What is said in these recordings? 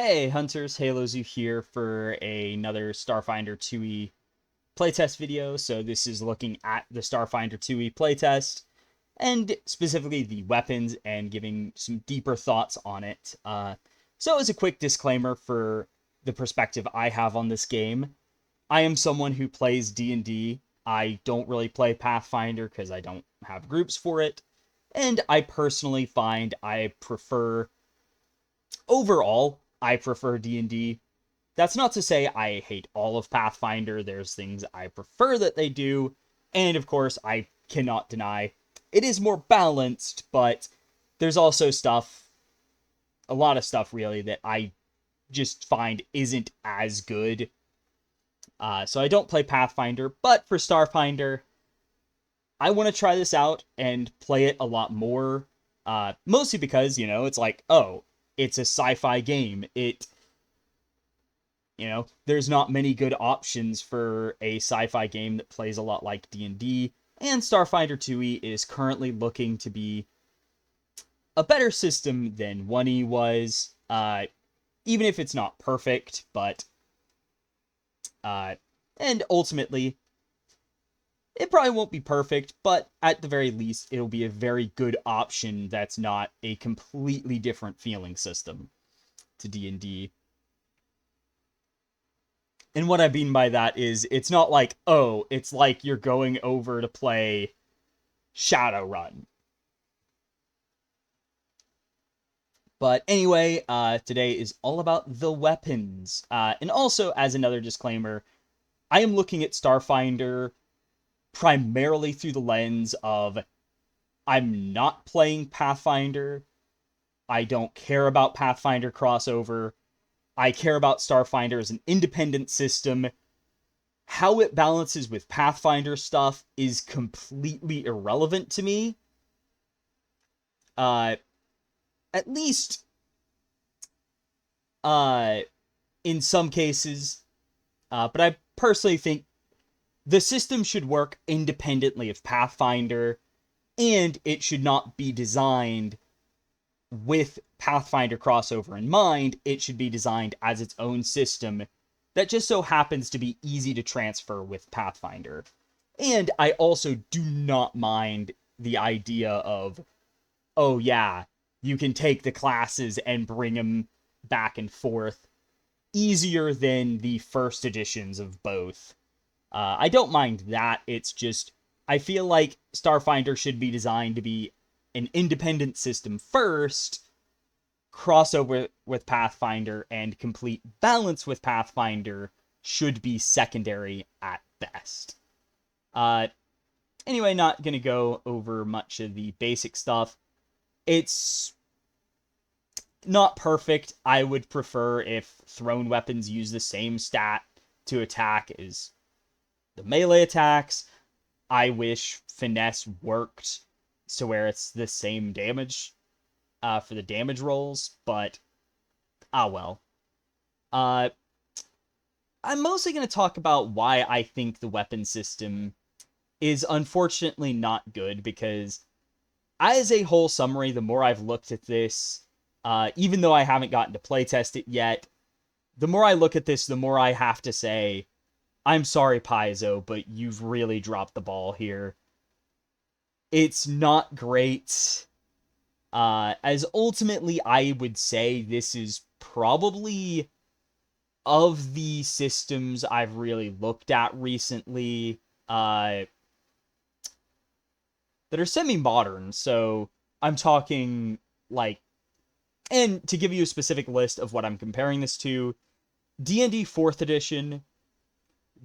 Hey Hunters, Halozu here for another Starfinder 2e playtest video. So this is looking at the Starfinder 2e playtest and specifically the weapons and giving some deeper thoughts on it. So as a quick disclaimer for the perspective I have on this game, I am someone who plays D&D. I don't really play Pathfinder because I don't have groups for it. And I personally find overall, I prefer D&D. That's not to say I hate all of Pathfinder. There's things I prefer that they do. And of course, I cannot deny it is more balanced, but there's also a lot of stuff really, that I just find isn't as good. So I don't play Pathfinder, but for Starfinder, I want to try this out and play it a lot more. Mostly because, it's like, oh, it's a sci-fi game. There's not many good options for a sci-fi game that plays a lot like D&D, and Starfinder 2e is currently looking to be a better system than 1e was, even if it's not perfect, but, and ultimately, it probably won't be perfect, but at the very least, it'll be a very good option that's not a completely different feeling system to D&D. And what I mean by that is, it's not like, oh, it's like you're going over to play Shadowrun. But anyway, today is all about the weapons. And also, as another disclaimer, I am looking at Starfinder primarily through the lens of I'm not playing Pathfinder. I don't care about Pathfinder crossover. I care about Starfinder as an independent system. How it balances with Pathfinder stuff is completely irrelevant to me. At least, uh, in some cases. But I personally think the system should work independently of Pathfinder, and it should not be designed with Pathfinder crossover in mind. It should be designed as its own system that just so happens to be easy to transfer with Pathfinder. And I also do not mind the idea of, oh yeah, you can take the classes and bring them back and forth easier than the first editions of both. I don't mind that. It's just, I feel like Starfinder should be designed to be an independent system first, crossover with Pathfinder, and complete balance with Pathfinder should be secondary at best. Uh, anyway, not gonna go over much of the basic stuff. It's not perfect. I would prefer if thrown weapons use the same stat to attack as the melee attacks. I wish finesse worked so where it's the same damage for the damage rolls, but well. Uh, I'm mostly going to talk about why I think the weapon system is unfortunately not good, because as a whole summary, the more I've looked at this, even though I haven't gotten to playtest it yet, the more I look at this, the more I have to say, I'm sorry, Paizo, but you've really dropped the ball here. It's not great. As ultimately, I would say this is probably, of the systems I've really looked at recently, that are semi-modern. So I'm talking like, and to give you a specific list of what I'm comparing this to, D&D 4th edition,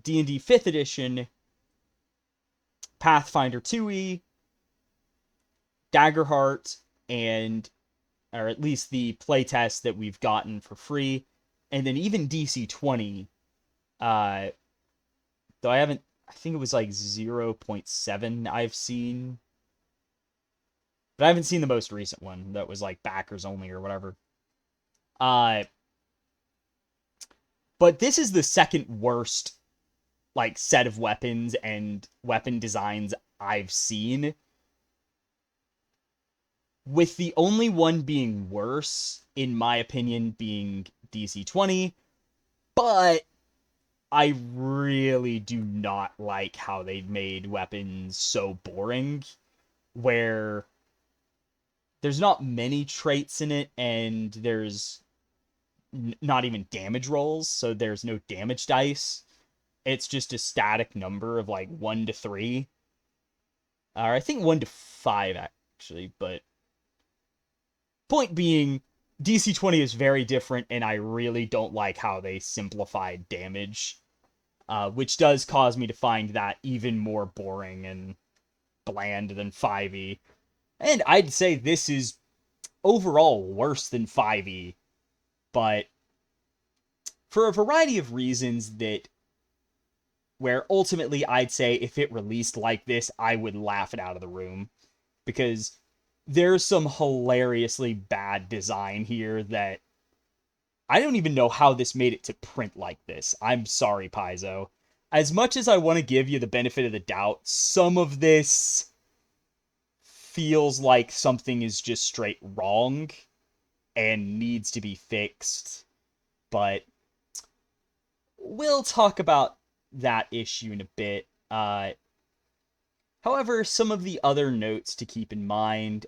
D&D 5th edition, Pathfinder 2e, Daggerheart, and, or at least the playtest that we've gotten for free, and then even DC 20, though I think it was like 0.7 I've seen, but I haven't seen the most recent one that was like backers only or whatever. But this is the second worst like set of weapons and weapon designs I've seen. with the only one being worse, in my opinion, being DC 20. But I really do not like how they made weapons so boring, where there's not many traits in it, and there's not even damage rolls, so there's no damage dice. It's just a static number of like 1 to 3. Or I think 1 to 5, actually, but point being, DC 20 is very different, and I really don't like how they simplified damage, which does cause me to find that even more boring and bland than 5e. And I'd say this is overall worse than 5e, but for a variety of reasons that where ultimately I'd say if it released like this, I would laugh it out of the room, because there's some hilariously bad design here that I don't even know how this made it to print like this. I'm sorry, Paizo. As much as I want to give you the benefit of the doubt, some of this feels like something is just straight wrong and needs to be fixed. But we'll talk about that issue in a bit. However, some of the other notes to keep in mind.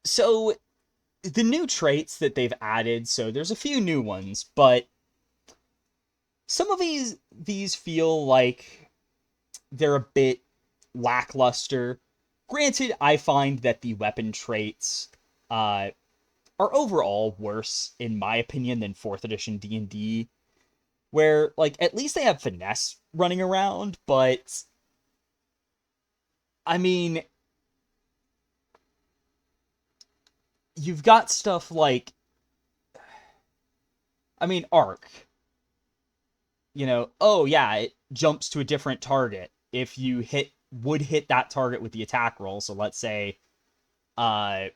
So, the new traits that they've added, so there's a few new ones, but some of these feel like they're a bit lackluster. Granted, I find that the weapon traits are overall worse, in my opinion, than 4th edition D&D, where, like, at least they have finesse running around, but, I mean, you've got stuff like, arc. Oh yeah, it jumps to a different target if you would hit that target with the attack roll. So let's say, and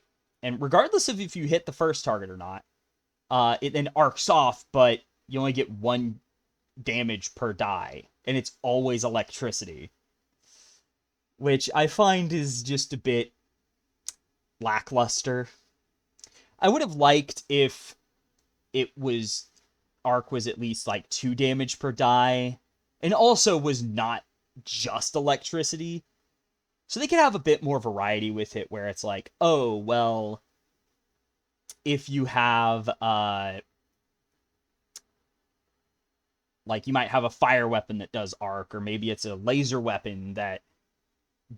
regardless of if you hit the first target or not, it then arcs off, but you only get 1 damage per die, and it's always electricity, which I find is just a bit lackluster. I would have liked if arc was at least like 2 damage per die, and also was not just electricity, so they could have a bit more variety with it, where it's like, oh well, if you have like, you might have a fire weapon that does arc, or maybe it's a laser weapon that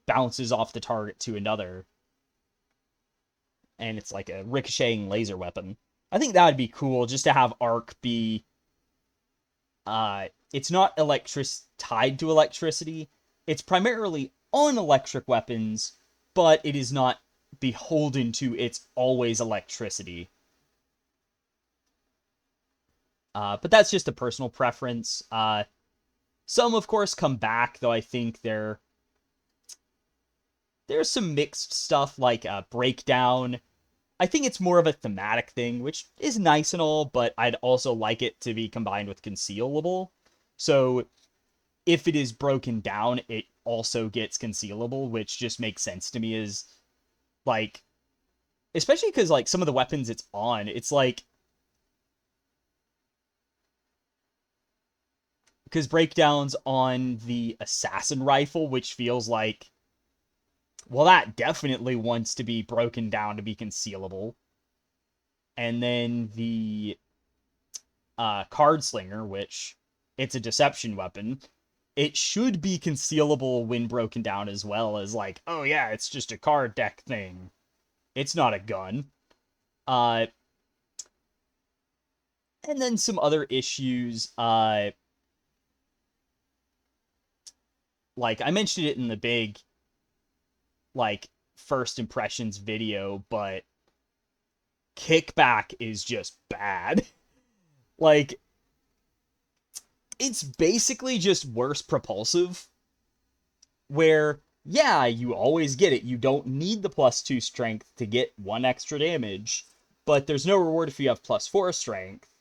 bounces off the target to another, and it's like a ricocheting laser weapon. I think that would be cool, just to have arc be it's not tied to electricity. It's primarily on electric weapons, but it is not beholden to it's always electricity. But that's just a personal preference. Some, of course, come back, though I think there's some mixed stuff, like Breakdown. I think it's more of a thematic thing, which is nice and all, but I'd also like it to be combined with Concealable. So if it is broken down, it also gets Concealable, which just makes sense to me, is like, especially because like some of the weapons it's on, it's like, because Breakdown's on the assassin rifle, which feels like, well, that definitely wants to be broken down to be Concealable. And then the Card Slinger, which it's a deception weapon, it should be Concealable when broken down, as well as like, oh yeah, it's just a card deck thing. It's not a gun. And then some other issues, like I mentioned it in the big, like, first impressions video, but kickback is just bad. Like, it's basically just worse propulsive, where, yeah, you always get it. You don't need the +2 strength to get 1 extra damage, but there's no reward if you have +4 strength,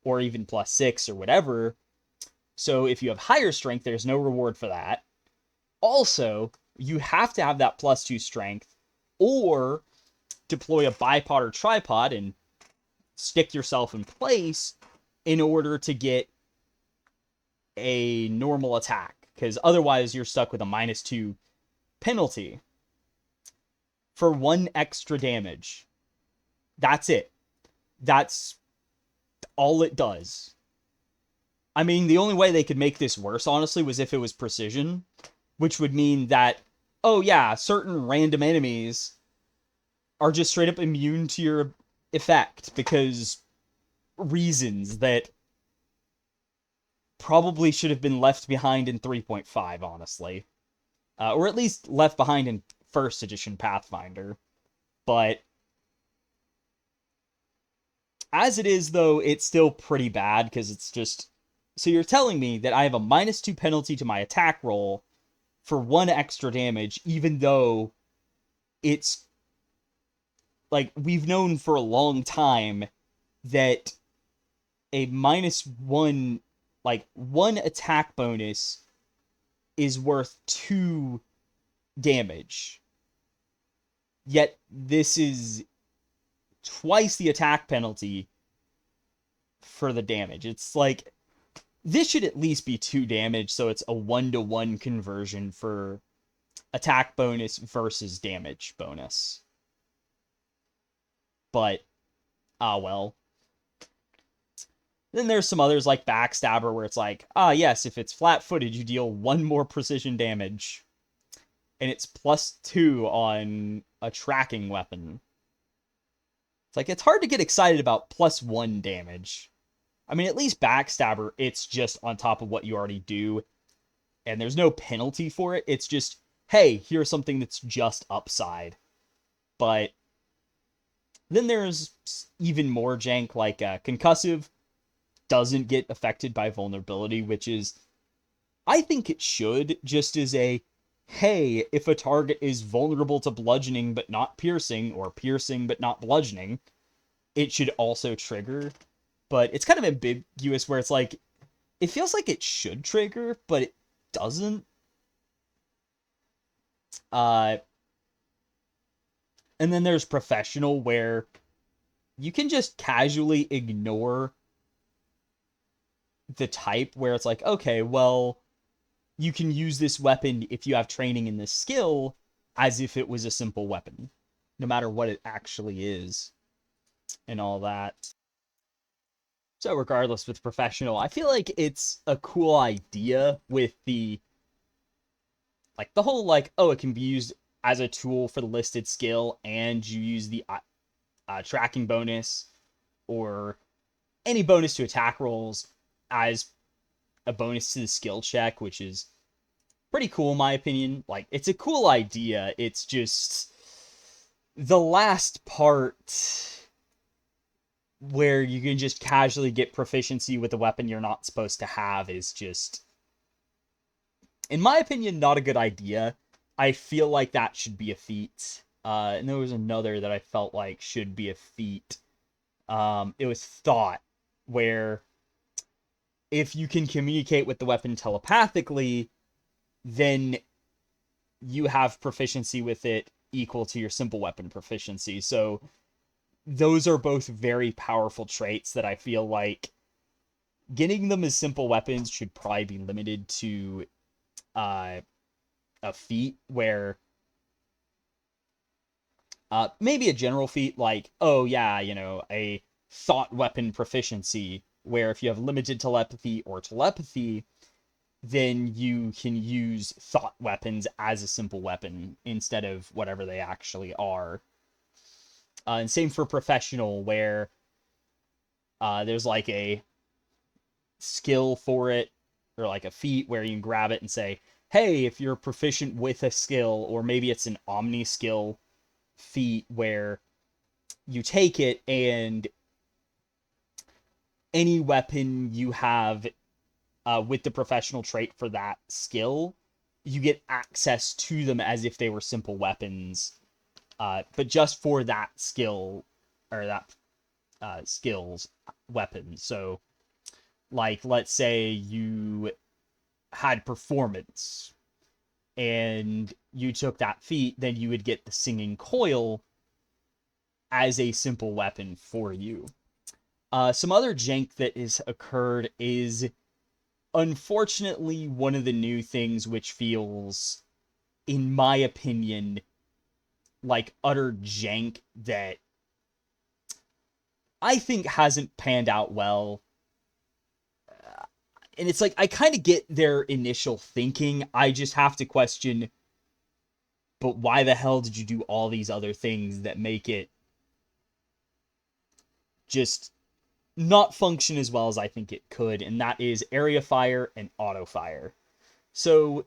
or even +6 or whatever. So if you have higher strength, there's no reward for that. Also, you have to have that +2 strength, or deploy a bipod or tripod and stick yourself in place in order to get a normal attack, because otherwise you're stuck with a -2 penalty for 1 extra damage. That's it. That's all it does. I mean, the only way they could make this worse, honestly, was if it was precision, which would mean that, oh yeah, certain random enemies are just straight up immune to your effect because reasons that probably should have been left behind in 3.5, honestly. Or at least left behind in first edition Pathfinder. But as it is, though, it's still pretty bad because it's just... So you're telling me that I have a -2 penalty to my attack roll for 1 extra damage, even though it's... Like, we've known for a long time that a -1... Like, 1 attack bonus is worth 2 damage. Yet, this is twice the attack penalty for the damage. It's like, this should at least be 2 damage, so it's a 1-to-1 conversion for attack bonus versus damage bonus. But, well. Then there's some others like Backstabber where it's like, yes, if it's flat-footed, you deal 1 more precision damage. And it's +2 on a tracking weapon. It's like, it's hard to get excited about +1 damage. I mean, at least Backstabber, it's just on top of what you already do. And there's no penalty for it. It's just, hey, here's something that's just upside. But then there's even more jank, like Concussive doesn't get affected by vulnerability, which is, I think it should, just as a, hey, if a target is vulnerable to bludgeoning but not piercing, or piercing but not bludgeoning, it should also trigger. But it's kind of ambiguous where it's like, it feels like it should trigger, but it doesn't. And then there's Professional, where you can just casually ignore the type, where it's like, okay, well, you can use this weapon if you have training in this skill as if it was a simple weapon, no matter what it actually is, and all that. So regardless, with Professional, I feel like it's a cool idea with the, like, the whole, like, oh, it can be used as a tool for the listed skill, and you use the tracking bonus, or any bonus to attack rolls as a bonus to the skill check, which is pretty cool in my opinion. Like, it's a cool idea. It's just the last part where you can just casually get proficiency with a weapon you're not supposed to have is just, in my opinion, not a good idea. I feel like that should be a feat. And there was another that I felt like should be a feat. It was Thought, where if you can communicate with the weapon telepathically, then you have proficiency with it equal to your simple weapon proficiency. So those are both very powerful traits that I feel like getting them as simple weapons should probably be limited to a feat, where maybe a general feat like, oh yeah, a thought weapon proficiency, where if you have limited telepathy or telepathy, then you can use thought weapons as a simple weapon instead of whatever they actually are. And same for Professional, where there's like a skill for it, or like a feat where you can grab it and say, hey, if you're proficient with a skill, or maybe it's an omni skill feat where you take it and any weapon you have with the Professional trait for that skill, you get access to them as if they were simple weapons, but just for that skill, or that skill's weapon. So, like, let's say you had Performance, and you took that feat, then you would get the Singing Coil as a simple weapon for you. Some other jank that has occurred is, unfortunately, one of the new things which feels, in my opinion, like utter jank that I think hasn't panned out well. And it's like, I kind of get their initial thinking. I just have to question, but why the hell did you do all these other things that make it just not function as well as I think it could? And that is area fire and auto fire. So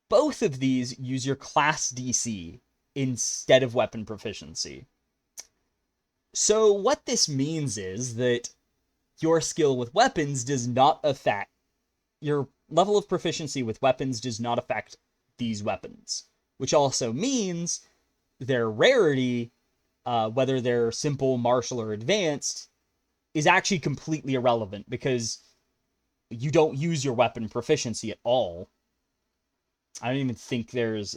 both of these use your class DC instead of weapon proficiency. So what this means is that your skill with weapons does not affect, your level of proficiency with weapons does not affect these weapons, which also means their rarity, whether they're simple, martial, or advanced, is actually completely irrelevant because you don't use your weapon proficiency at all. I don't even think there's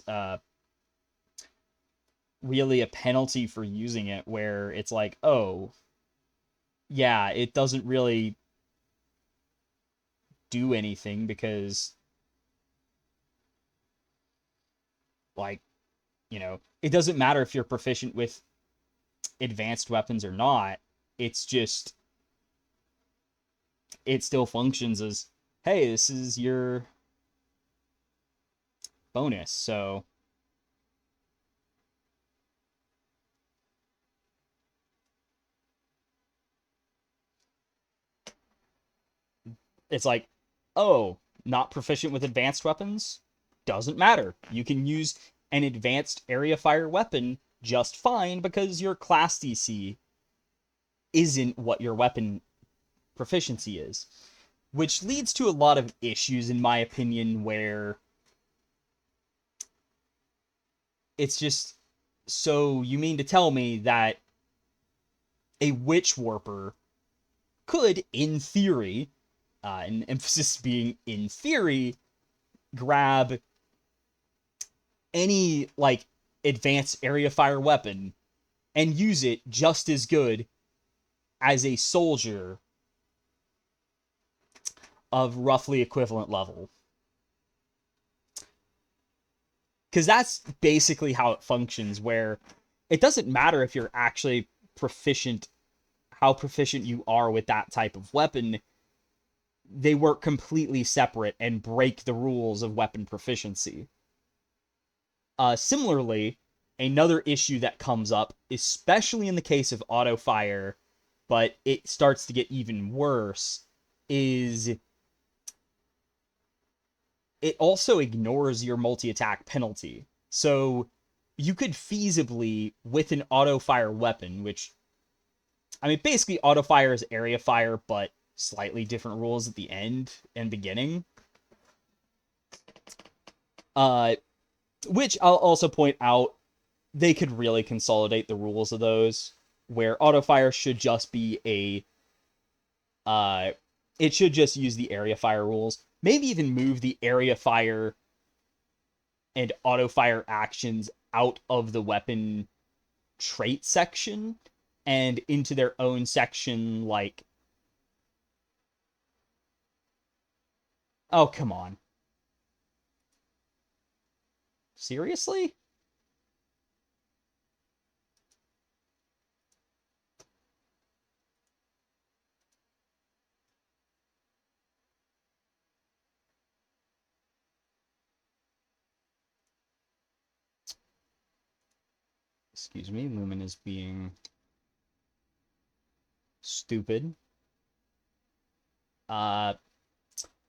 really a penalty for using it where it's like, oh, yeah, it doesn't really do anything because, like, it doesn't matter if you're proficient with advanced weapons or not. It's just, it still functions as, hey, this is your bonus. So it's like, oh, not proficient with advanced weapons? Doesn't matter. You can use an advanced area fire weapon just fine because your class DC isn't what your weapon proficiency is. Which leads to a lot of issues, in my opinion, where it's just, so you mean to tell me that a witch warper could, in theory, and emphasis being in theory, grab any, like, advanced area fire weapon and use it just as good as a soldier of roughly equivalent level. Because that's basically how it functions, where it doesn't matter if you're actually proficient, how proficient you are with that type of weapon. They work completely separate and break the rules of weapon proficiency. Similarly, another issue that comes up, especially in the case of auto fire, but it starts to get even worse, is it also ignores your multi-attack penalty. So you could feasibly, with an auto fire weapon, which, I mean, basically auto fire is area fire, but slightly different rules at the end and beginning. Which I'll also point out, they could really consolidate the rules of those, where auto fire should just be it should just use the area fire rules. Maybe even move the area fire and auto fire actions out of the weapon trait section and into their own section, like, oh, come on. Seriously? Excuse me, Lumen is being stupid. But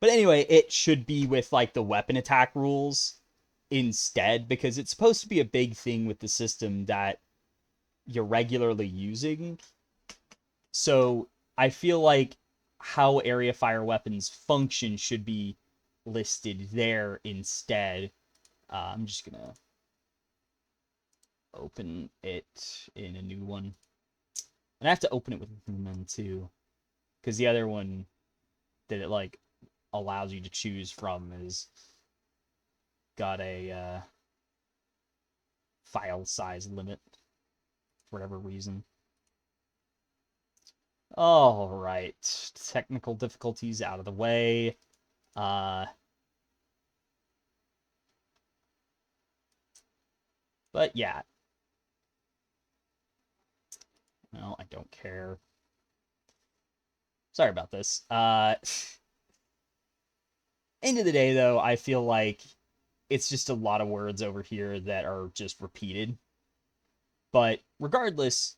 anyway, it should be with, like, the weapon attack rules instead, because it's supposed to be a big thing with the system that you're regularly using. So I feel like how area fire weapons function should be listed there instead. I'm just gonna open it in a new one. And I have to open it with them too, because the other one that it, like, allows you to choose from is got a file size limit for whatever reason. All right, technical difficulties out of the way. But yeah. No, I don't care. Sorry about this. End of the day, though, I feel like it's just a lot of words over here that are just repeated. But regardless,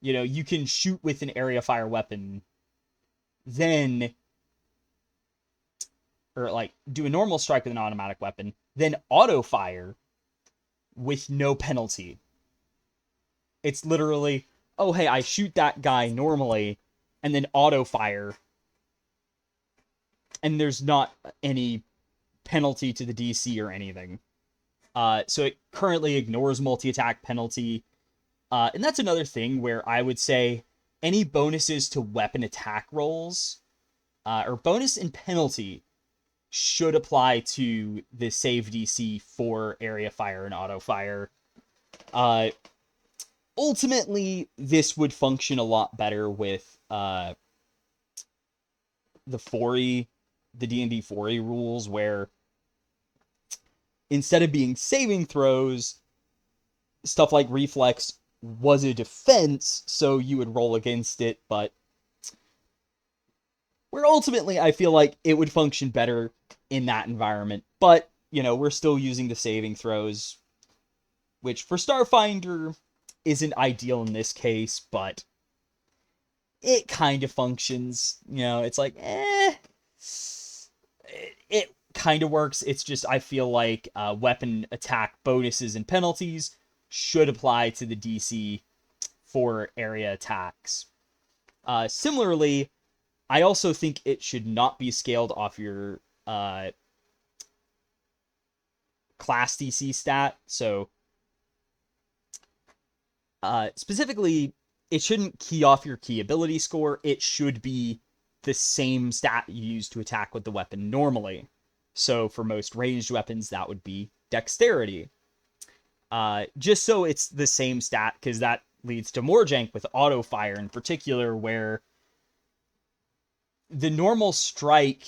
you can shoot with an area fire weapon, then, or like do a normal strike with an automatic weapon, then auto fire with no penalty. It's literally, oh, hey, I shoot that guy normally, and then auto fire, and there's not any penalty to the DC or anything. So it currently ignores multi-attack penalty. And that's another thing where I would say any bonuses to weapon attack rolls, or bonus and penalty, should apply to the save DC for area fire and auto fire. Ultimately, this would function a lot better with the D&D 4E rules, where instead of being saving throws, stuff like reflex was a defense, so you would roll against it, but where ultimately I feel like it would function better in that environment. But, we're still using the saving throws, which for Starfinder isn't ideal in this case, but it kind of functions. It's like, it kind of works. It's just, I feel like weapon attack bonuses and penalties should apply to the DC for area attacks. Similarly, I also think it should not be scaled off your class DC stat. So, specifically, it shouldn't key off your key ability score. It should be the same stat you use to attack with the weapon normally. So, for most ranged weapons, that would be dexterity. Just so it's the same stat, because that leads to more jank with auto fire in particular, where the normal strike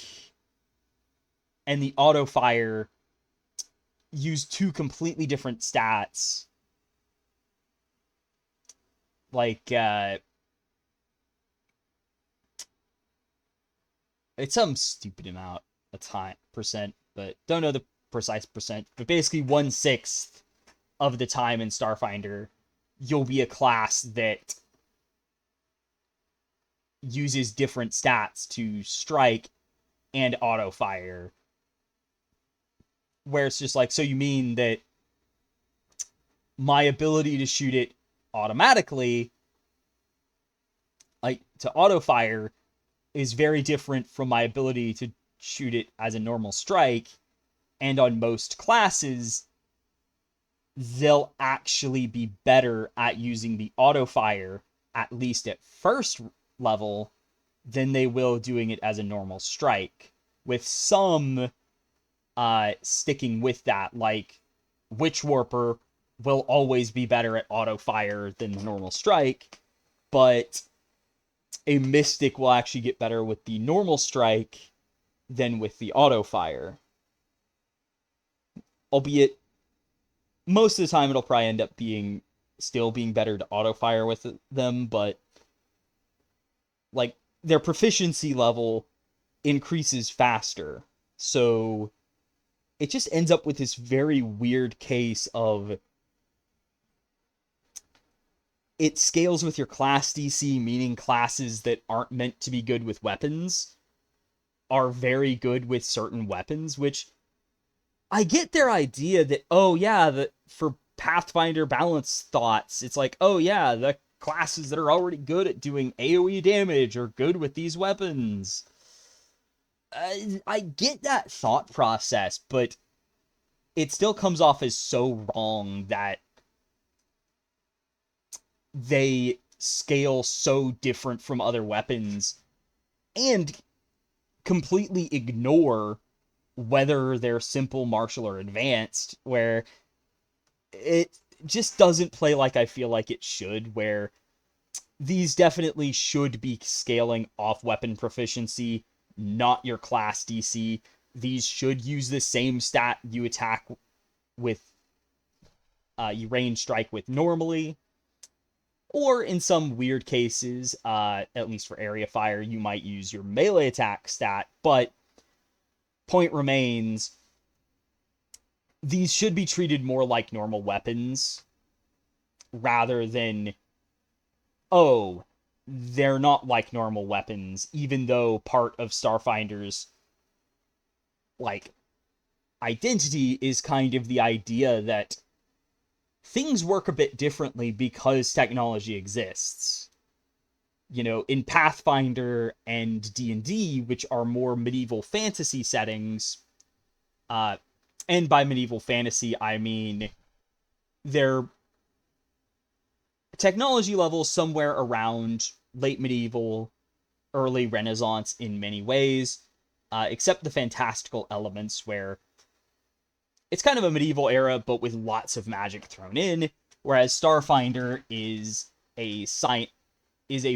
and the auto fire use two completely different stats. Like, it's some stupid amount of time, percent, but don't know the precise percent, but basically 1/6 of the time in Starfinder, you'll be a class that uses different stats to strike and auto fire. Where it's just like, so you mean that my ability to shoot it automatically, like to auto fire, is very different from my ability to shoot it as a normal strike, and on most classes, they'll actually be better at using the auto fire, at least at first level, than they will doing it as a normal strike, with some sticking with that, like Witch Warper will always be better at auto fire than the normal strike, but a Mystic will actually get better with the normal strike than with the auto fire. Albeit, most of the time it'll probably end up still being better to auto fire with them, but like their proficiency level increases faster. So it just ends up with this very weird case of it scales with your class DC, meaning classes that aren't meant to be good with weapons are very good with certain weapons, which I get their idea that, oh yeah, that for Pathfinder balance thoughts, it's like, oh yeah, the classes that are already good at doing AoE damage are good with these weapons. I get that thought process, but it still comes off as so wrong that they scale so different from other weapons and completely ignore whether they're simple, martial, or advanced, where it just doesn't play like I feel like it should, where these definitely should be scaling off weapon proficiency, not your class DC. These should use the same stat you attack with, you range strike with normally. Or in some weird cases, at least for area fire, you might use your melee attack stat, but point remains, these should be treated more like normal weapons rather than, oh, they're not like normal weapons, even though part of Starfinder's, like, identity is kind of the idea that things work a bit differently because technology exists. You know, in Pathfinder and D&D, which are more medieval fantasy settings, and by medieval fantasy, I mean their technology levels somewhere around late medieval, early Renaissance in many ways, except the fantastical elements where it's kind of a medieval era, but with lots of magic thrown in, whereas Starfinder is a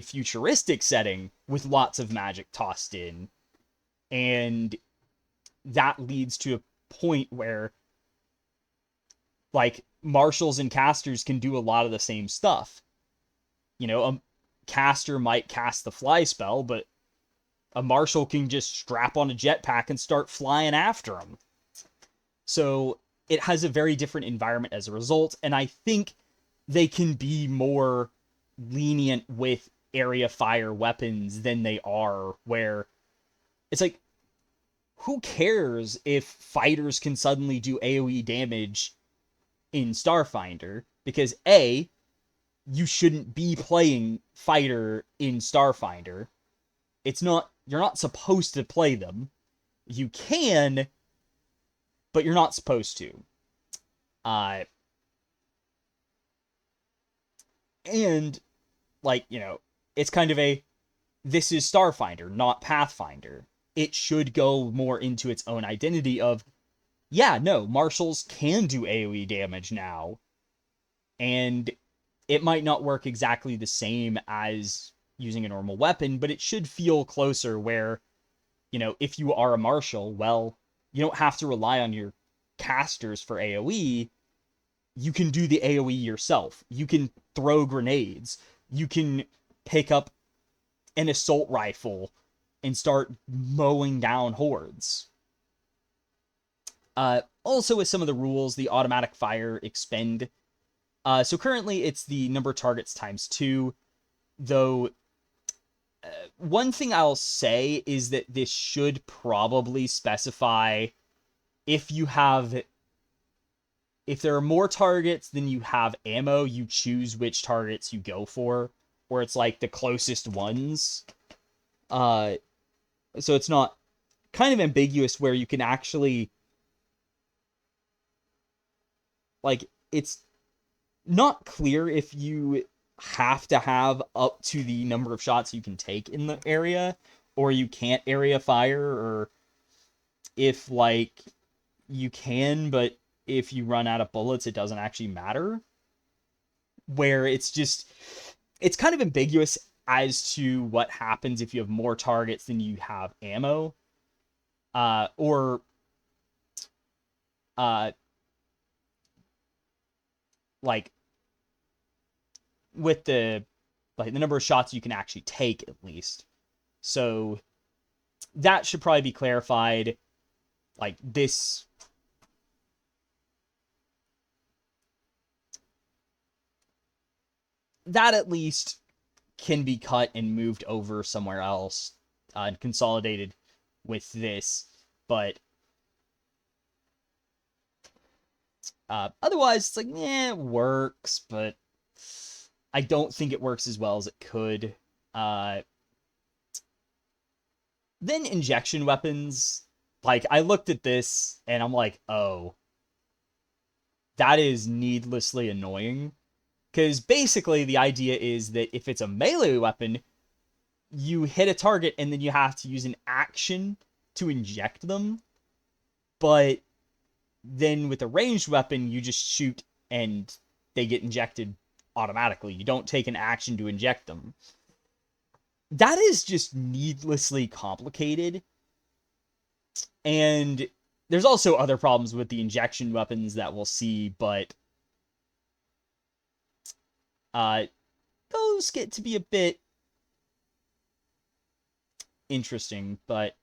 futuristic setting with lots of magic tossed in. And that leads to a point where, like, marshals and casters can do a lot of the same stuff. You know, a caster might cast the fly spell, but a marshal can just strap on a jetpack and start flying after him. So it has a very different environment as a result, and I think they can be more lenient with area fire weapons than they are, where it's like, who cares if fighters can suddenly do AoE damage in Starfinder? Because A, you shouldn't be playing fighter in Starfinder. You're not supposed to play them. You can, but you're not supposed to. And, like, you know, it's kind of this is Starfinder, not Pathfinder. It should go more into its own identity of, yeah, no, marshals can do AoE damage now. And it might not work exactly the same as using a normal weapon, but it should feel closer where, you know, if you are a marshal, well, you don't have to rely on your casters for AoE. You can do the AoE yourself. You can throw grenades. You can pick up an assault rifle and start mowing down hordes. Also, with some of the rules, the automatic fire expend. So currently it's the number of targets times 2, though one thing I'll say is that this should probably specify if there are more targets than you have ammo, you choose which targets you go for, or it's like the closest ones. So it's not kind of ambiguous where you can actually, like, it's not clear if you have to have up to the number of shots you can take in the area, or you can't area fire, or if, like, you can, but if you run out of bullets, it doesn't actually matter. Where it's kind of ambiguous as to what happens if you have more targets than you have ammo. Or like, with the number of shots you can actually take, at least. So that should probably be clarified. Like, this, that at least can be cut and moved over somewhere else, and consolidated with this. But otherwise, it's like, it works, but I don't think it works as well as it could. Then injection weapons. Like, I looked at this, and I'm like, oh, that is needlessly annoying. Because basically the idea is that if it's a melee weapon, you hit a target, and then you have to use an action to inject them. But then with a ranged weapon, you just shoot and they get injected automatically. You don't take an action to inject them. That is just needlessly complicated. And there's also other problems with the injection weapons that we'll see, but those get to be a bit interesting. But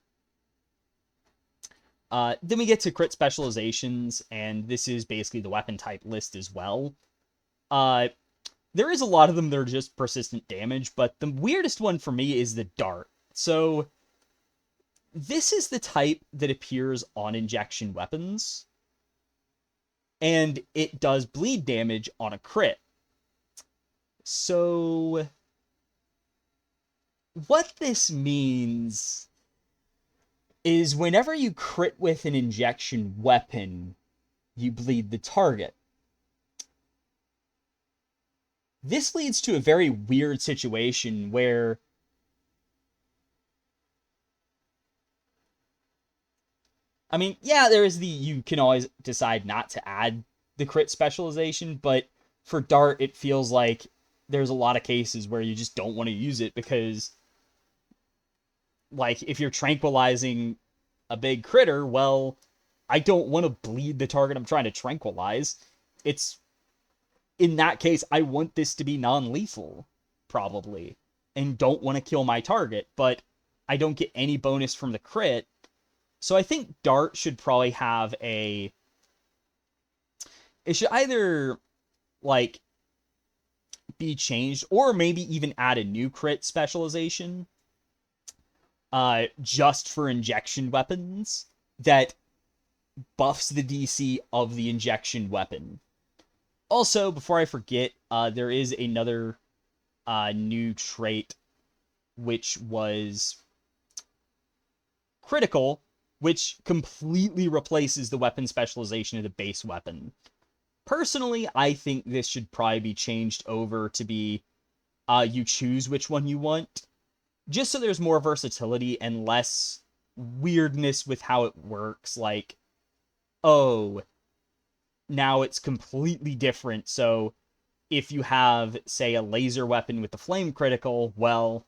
then we get to crit specializations, and this is basically the weapon type list as well. There is a lot of them that are just persistent damage, but the weirdest one for me is the dart. So this is the type that appears on injection weapons, and it does bleed damage on a crit. So what this means is whenever you crit with an injection weapon, you bleed the target. This leads to a very weird situation where I mean, yeah, there is you can always decide not to add the crit specialization, but for dart, it feels like there's a lot of cases where you just don't want to use it because, like, if you're tranquilizing a big critter, well, I don't want to bleed the target I'm trying to tranquilize. In that case, I want this to be non-lethal, probably, and don't want to kill my target, but I don't get any bonus from the crit. So I think dart should probably have it should either, like, be changed, or maybe even add a new crit specialization, just for injection weapons, that buffs the DC of the injection weapon. Also, before I forget, there is another new trait, which was critical, which completely replaces the weapon specialization of the base weapon. Personally, I think this should probably be changed over to be you choose which one you want, just so there's more versatility and less weirdness with how it works. Like, oh, now it's completely different. So if you have, say, a laser weapon with the flame critical, well,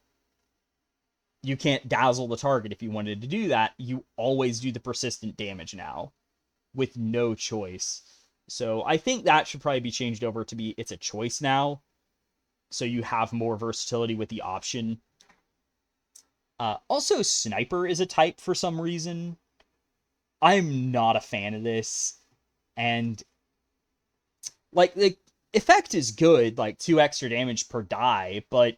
you can't dazzle the target if you wanted to do that. You always do the persistent damage now with no choice. So I think that should probably be changed over to be it's a choice now, so you have more versatility with the option. Also, sniper is a type for some reason. I'm not a fan of this. And, like, the effect is good, like 2 extra damage per die, but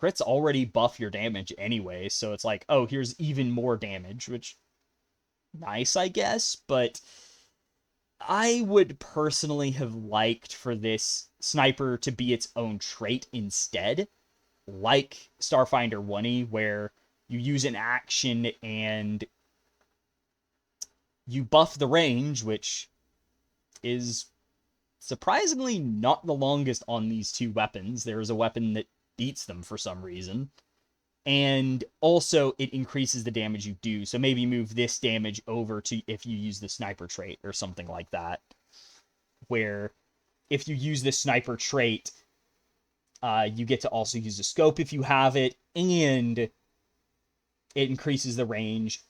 crits already buff your damage anyway, so it's like, oh, here's even more damage, which, nice, I guess, but I would personally have liked for this sniper to be its own trait instead, like Starfinder 1E, where you use an action and you buff the range, which is surprisingly not the longest on these two weapons. There is a weapon that beats them for some reason. And also, it increases the damage you do. So maybe move this damage over to if you use the sniper trait or something like that. Where if you use the sniper trait, you get to also use the scope if you have it, and it increases the range,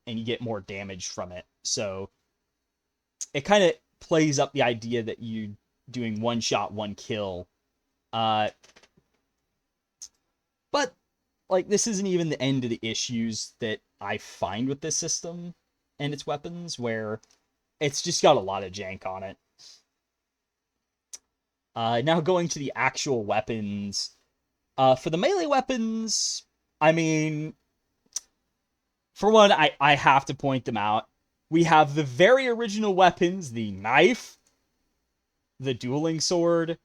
and you get more damage from it. So it kind of plays up the idea that you're doing one shot, one kill. But, like, this isn't even the end of the issues that I find with this system and its weapons, where it's just got a lot of jank on it. Now going to the actual weapons. For the melee weapons, I mean, for one, I have to point them out. We have the very original weapons, the knife, the dueling sword,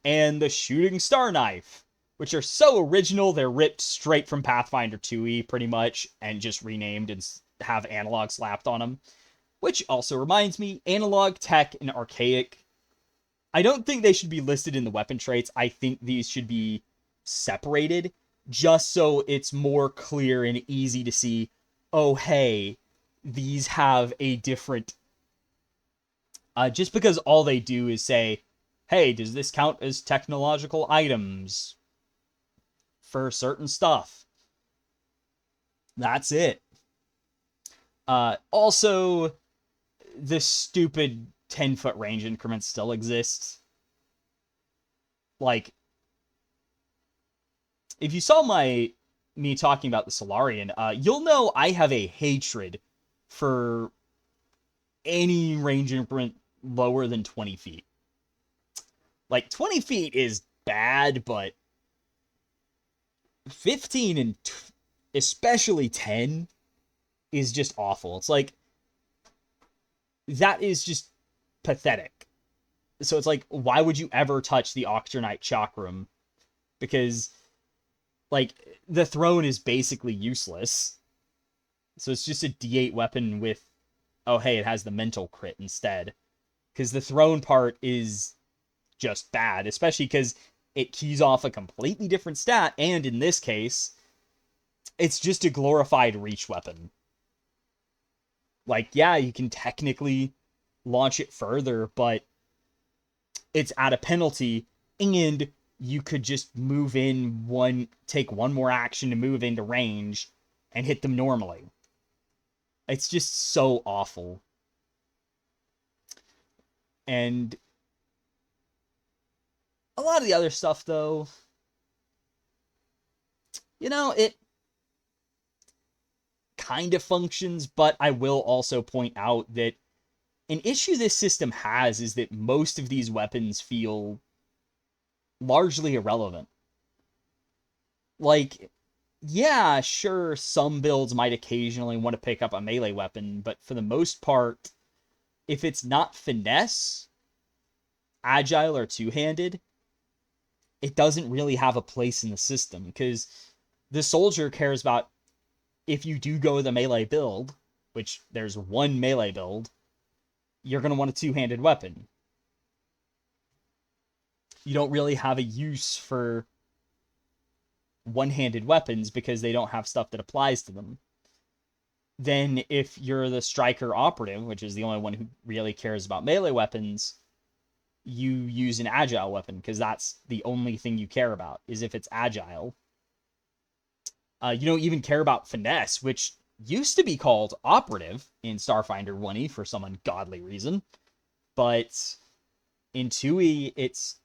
and the shooting star knife, which are so original they're ripped straight from Pathfinder 2e, pretty much, and just renamed and have analog slapped on them. Which also reminds me, analog, tech, and archaic, I don't think they should be listed in the weapon traits. I think these should be separated, just so it's more clear and easy to see, oh, hey, these have a different... just because all they do is say, hey, does this count as technological items for certain stuff? That's it. Also, the stupid 10-foot range increments still exist. Like, if you saw me talking about the Solarian, you'll know I have a hatred for any range increment lower than 20 feet. Like, 20 feet is bad, but 15 and especially 10 is just awful. It's like, that is just pathetic. So it's like, why would you ever touch the Octronite Chakram? Because, like, the throne is basically useless. So it's just a D8 weapon with, oh, hey, it has the mental crit instead. Because the throne part is just bad, especially because it keys off a completely different stat, and in this case, it's just a glorified reach weapon. Like, yeah, you can technically launch it further, but it's at a penalty, and you could just move in take one more action to move into range and hit them normally. It's just so awful. And a lot of the other stuff, though, it kind of functions, but I will also point out that an issue this system has is that most of these weapons feel largely irrelevant. Like, yeah, sure, some builds might occasionally want to pick up a melee weapon, but for the most part, if it's not finesse, agile, or two-handed, it doesn't really have a place in the system, because the soldier cares about, if you do go the melee build, which there's one melee build, you're going to want a two-handed weapon. You don't really have a use for one-handed weapons because they don't have stuff that applies to them. Then if you're the striker operative, which is the only one who really cares about melee weapons, you use an agile weapon because that's the only thing you care about, is if it's agile. You don't even care about finesse, which used to be called operative in Starfinder 1E for some ungodly reason. But in 2E,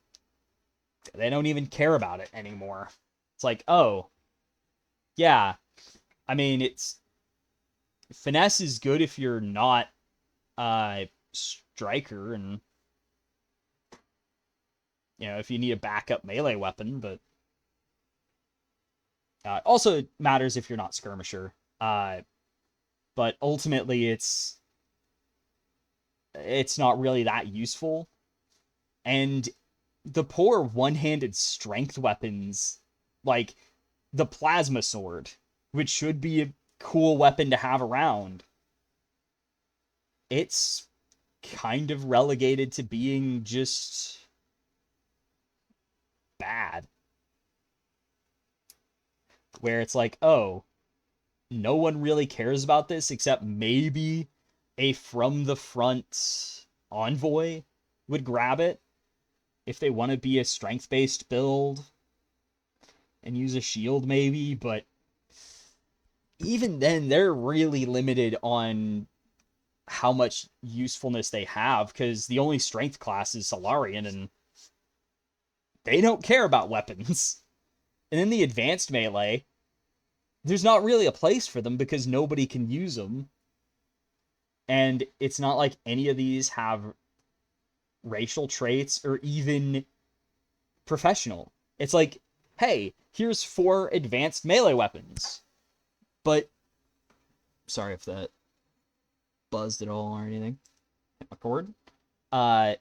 they don't even care about it anymore. It's like, oh, yeah. I mean, finesse is good if you're not a striker, and if you need a backup melee weapon, but also it matters if you're not skirmisher. But ultimately, it's not really that useful. And the poor one-handed strength weapons, like the plasma sword, which should be a cool weapon to have around, it's kind of relegated to being just bad. Where it's like, oh, no one really cares about this except maybe a from the front envoy would grab it if they want to be a strength-based build and use a shield maybe, but even then they're really limited on how much usefulness they have, because the only strength class is Solarian, and they don't care about weapons. And in the advanced melee, there's not really a place for them because nobody can use them. And it's not like any of these have racial traits or even professional. It's like, hey, here's 4 advanced melee weapons. But, sorry if that buzzed at all or anything. Hit my cord. But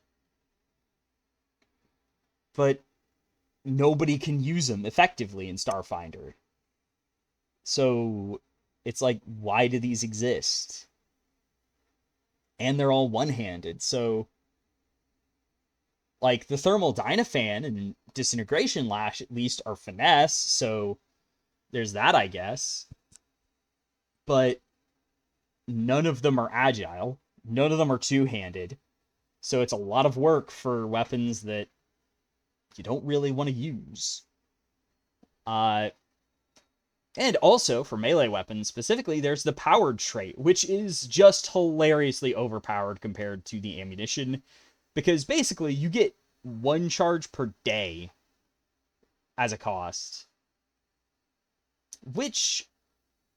nobody can use them effectively in Starfinder. So it's like, why do these exist? And they're all one-handed, so like the Thermal Dynafan and Disintegration Lash at least are finesse, so there's that, I guess. But none of them are agile. None of them are two-handed. So it's a lot of work for weapons that you don't really want to use. And also, for melee weapons specifically, there's the powered trait, which is just hilariously overpowered compared to the ammunition, because basically you get 1 charge per day as a cost, which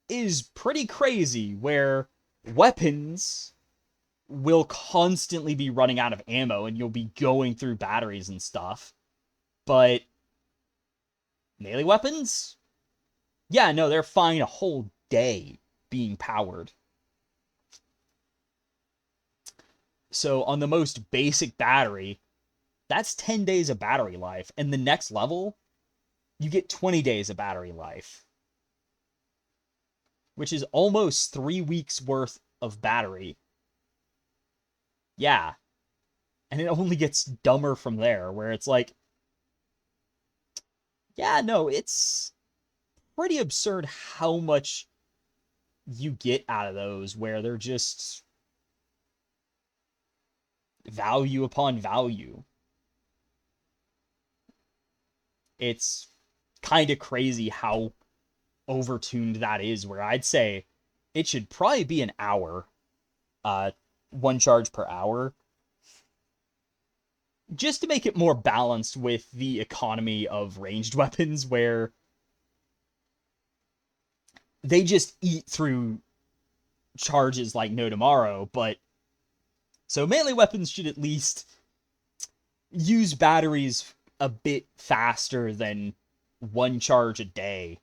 is pretty crazy, where weapons will constantly be running out of ammo and you'll be going through batteries and stuff. But melee weapons? Yeah, no, they're fine a whole day being powered. So on the most basic battery, that's 10 days of battery life. And the next level, you get 20 days of battery life, which is almost 3 weeks worth of battery. Yeah. And it only gets dumber from there, where it's like, yeah, no, it's pretty absurd how much you get out of those, where they're just value upon value. It's kind of crazy how overtuned that is, where I'd say it should probably be an hour, 1 charge per hour, just to make it more balanced with the economy of ranged weapons, where they just eat through charges like no tomorrow. But so melee weapons should at least use batteries a bit faster than 1 charge a day.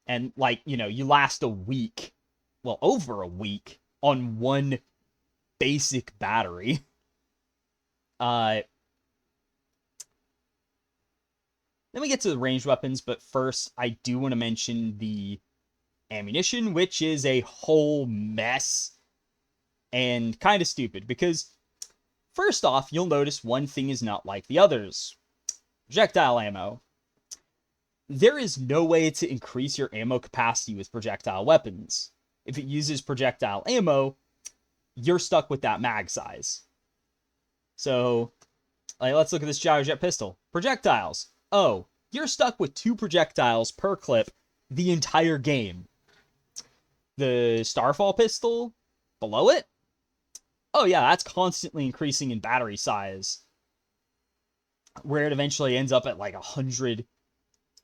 And, like, you know, you last a week, well, over a week, on 1 basic battery. Then we get to the ranged weapons, but first, I do want to mention the ammunition, which is a whole mess and kind of stupid, because first off, you'll notice one thing is not like the others. Projectile ammo. There is no way to increase your ammo capacity with projectile weapons. If it uses projectile ammo, you're stuck with that mag size. So, like, let's look at this gyrojet pistol. Projectiles. Oh, you're stuck with 2 projectiles per clip the entire game. The Starfall pistol, below it? Oh yeah, that's constantly increasing in battery size, where it eventually ends up at like 100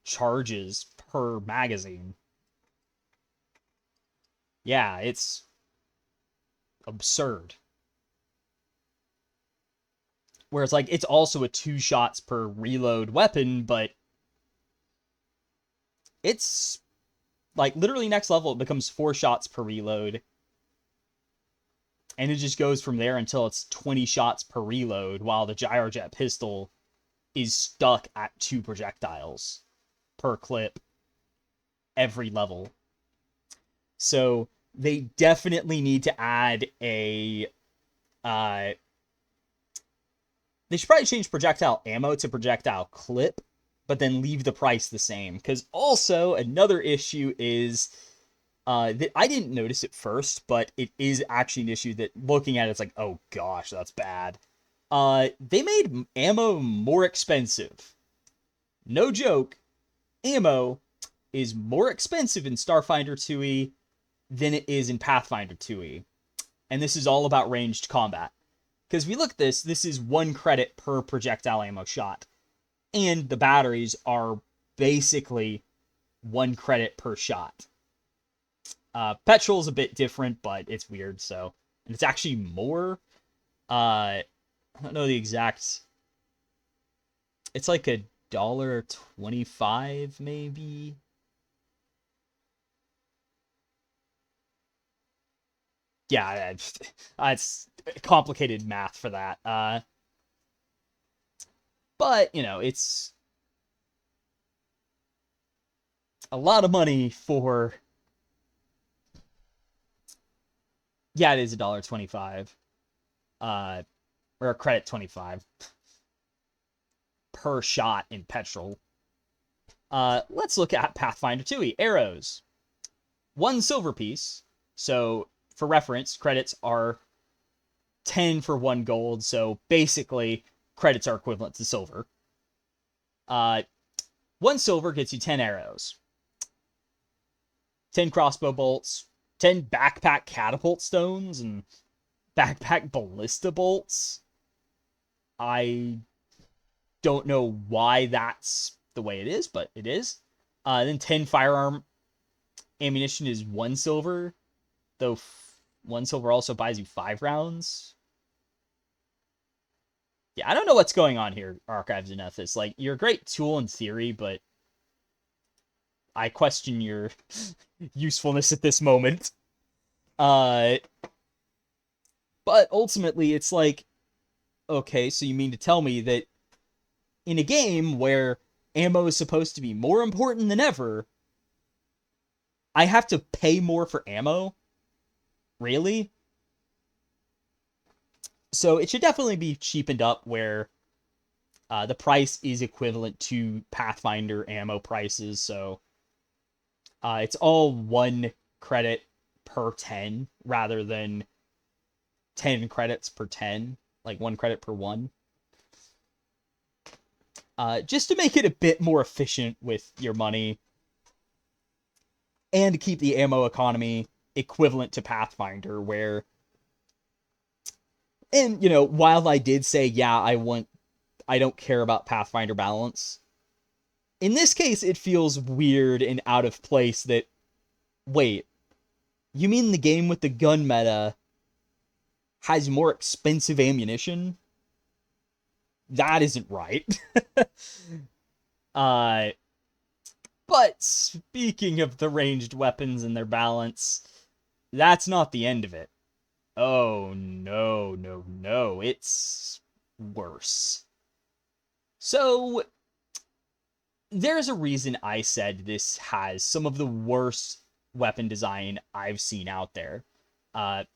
charges per magazine. Yeah, it's absurd. Where it's like, it's also a 2 shots per reload weapon, but it's like literally next level it becomes 4 shots per reload. And it just goes from there until it's 20 shots per reload, while the gyrojet pistol is stuck at 2 projectiles per clip every level. So they definitely need to add a they should probably change projectile ammo to projectile clip, but then leave the price the same. Because also another issue is that I didn't notice it first, but it is actually an issue that looking at it, it's like, oh gosh, that's bad. They made ammo more expensive. No joke, ammo is more expensive in Starfinder 2e than it is in Pathfinder 2e. And this is all about ranged combat. Because we look at this, this is 1 credit per projectile ammo shot. And the batteries are basically 1 credit per shot. Petrol's a bit different, but it's weird, so. And it's actually more. I don't know the exact. It's like $1.25, maybe. Yeah, it's complicated math for that. But, you know, it's a lot of money for. Yeah, it is $1.25. Or a credit 25 per shot in petrol. Let's look at Pathfinder 2e. Arrows. 1 silver piece. So, for reference, credits are 10 for 1 gold. So, basically, credits are equivalent to silver. 1 silver gets you 10 arrows. 10 crossbow bolts. 10 backpack catapult stones. And backpack ballista bolts. I don't know why that's the way it is, but it is. Then 10 firearm ammunition is 1 silver, though 1 silver also buys you 5 rounds. Yeah, I don't know what's going on here, Archives of Nethys. Like, you're a great tool in theory, but I question your usefulness at this moment. But ultimately, it's like, okay, so you mean to tell me that in a game where ammo is supposed to be more important than ever, I have to pay more for ammo? Really? So it should definitely be cheapened up where the price is equivalent to Pathfinder ammo prices. So it's all 1 credit per 10 rather than 10 credits per 10, like 1 credit per 1. Just to make it a bit more efficient with your money and to keep the ammo economy equivalent to Pathfinder, where, and while I did say, yeah, I don't care about Pathfinder balance, in this case it feels weird and out of place that, wait, you mean the game with the gun meta has more expensive ammunition? That isn't right. But speaking of the ranged weapons and their balance, that's not the end of it. Oh, no, no, no. It's worse. So, there's a reason I said this has some of the worst weapon design I've seen out there. And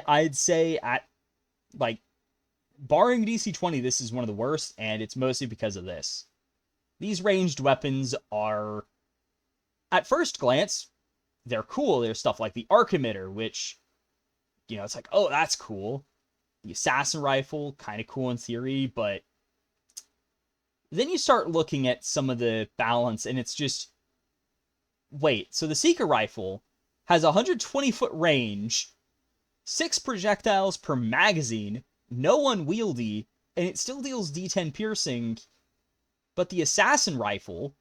I'd say barring DC-20, this is one of the worst, and it's mostly because of this. These ranged weapons are, at first glance, they're cool. There's stuff like the arc emitter, which, it's like, oh, that's cool. The assassin rifle, kind of cool in theory, but then you start looking at some of the balance, and it's just, wait, so the Seeker rifle has 120-foot range, 6 projectiles per magazine, no unwieldy, and it still deals D10 piercing, but the assassin rifle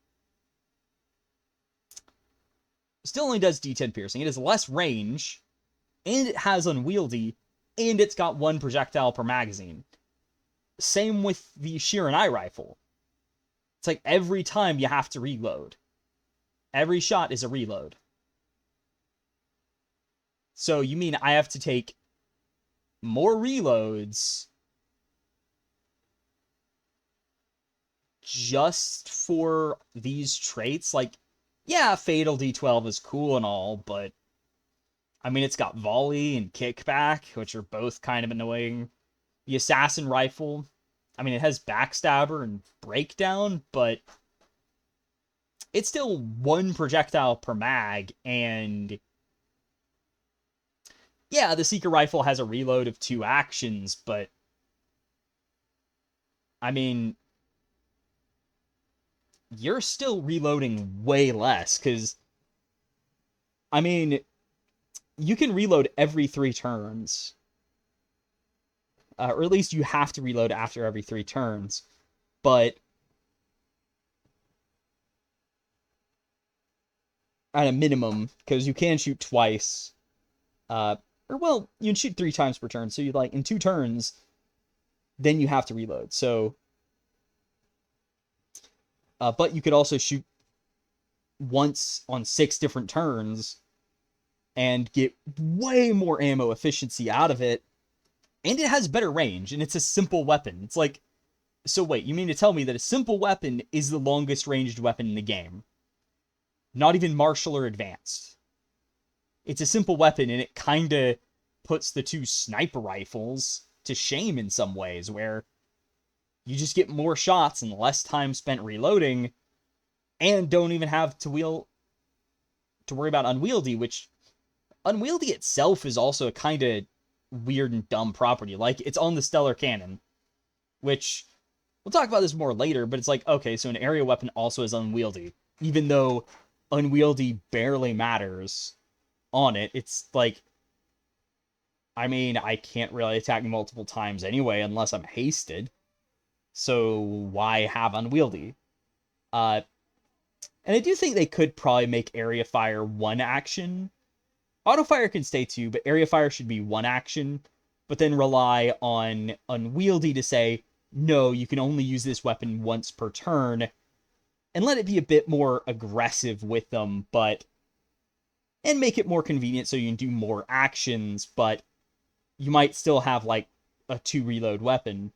still only does D10 piercing. It has less range, and it has unwieldy, and it's got 1 projectile per magazine. Same with the Shiranai rifle. It's like every time you have to reload. Every shot is a reload. So you mean I have to take more reloads just for these traits? Like, yeah, Fatal D12 is cool and all, but I mean, it's got volley and kickback, which are both kind of annoying. The assassin rifle, I mean, it has backstabber and breakdown, but it's still 1 projectile per mag, and yeah, the Seeker rifle has a reload of 2 actions, but I mean, you're still reloading way less, because, I mean, you can reload every 3 turns. Or at least you have to reload after every 3 turns. But at a minimum, because you can shoot twice. Or, well, you can shoot 3 times per turn. So you in 2 turns, then you have to reload. So, but you could also shoot once on 6 different turns and get way more ammo efficiency out of it. And it has better range, and it's a simple weapon. It's like, so wait, you mean to tell me that a simple weapon is the longest ranged weapon in the game? Not even martial or advanced. It's a simple weapon, and it kinda puts the 2 sniper rifles to shame in some ways, where You just get more shots and less time spent reloading, and don't even have to worry about unwieldy, which unwieldy itself is also a kind of weird and dumb property. Like, it's on the stellar cannon, which we'll talk about this more later, but it's like, okay, so an area weapon also is unwieldy, even though unwieldy barely matters on it. It's like, I mean, I can't really attack multiple times anyway unless I'm hasted, so why have unwieldy? And I do think they could probably make area fire one action. Auto fire can stay two, but area fire should be one action, but then rely on unwieldy to say, no, you can only use this weapon once per turn, and let it be a bit more aggressive with them, and make it more convenient so you can do more actions, but you might still have, like, a 2 reload weapon.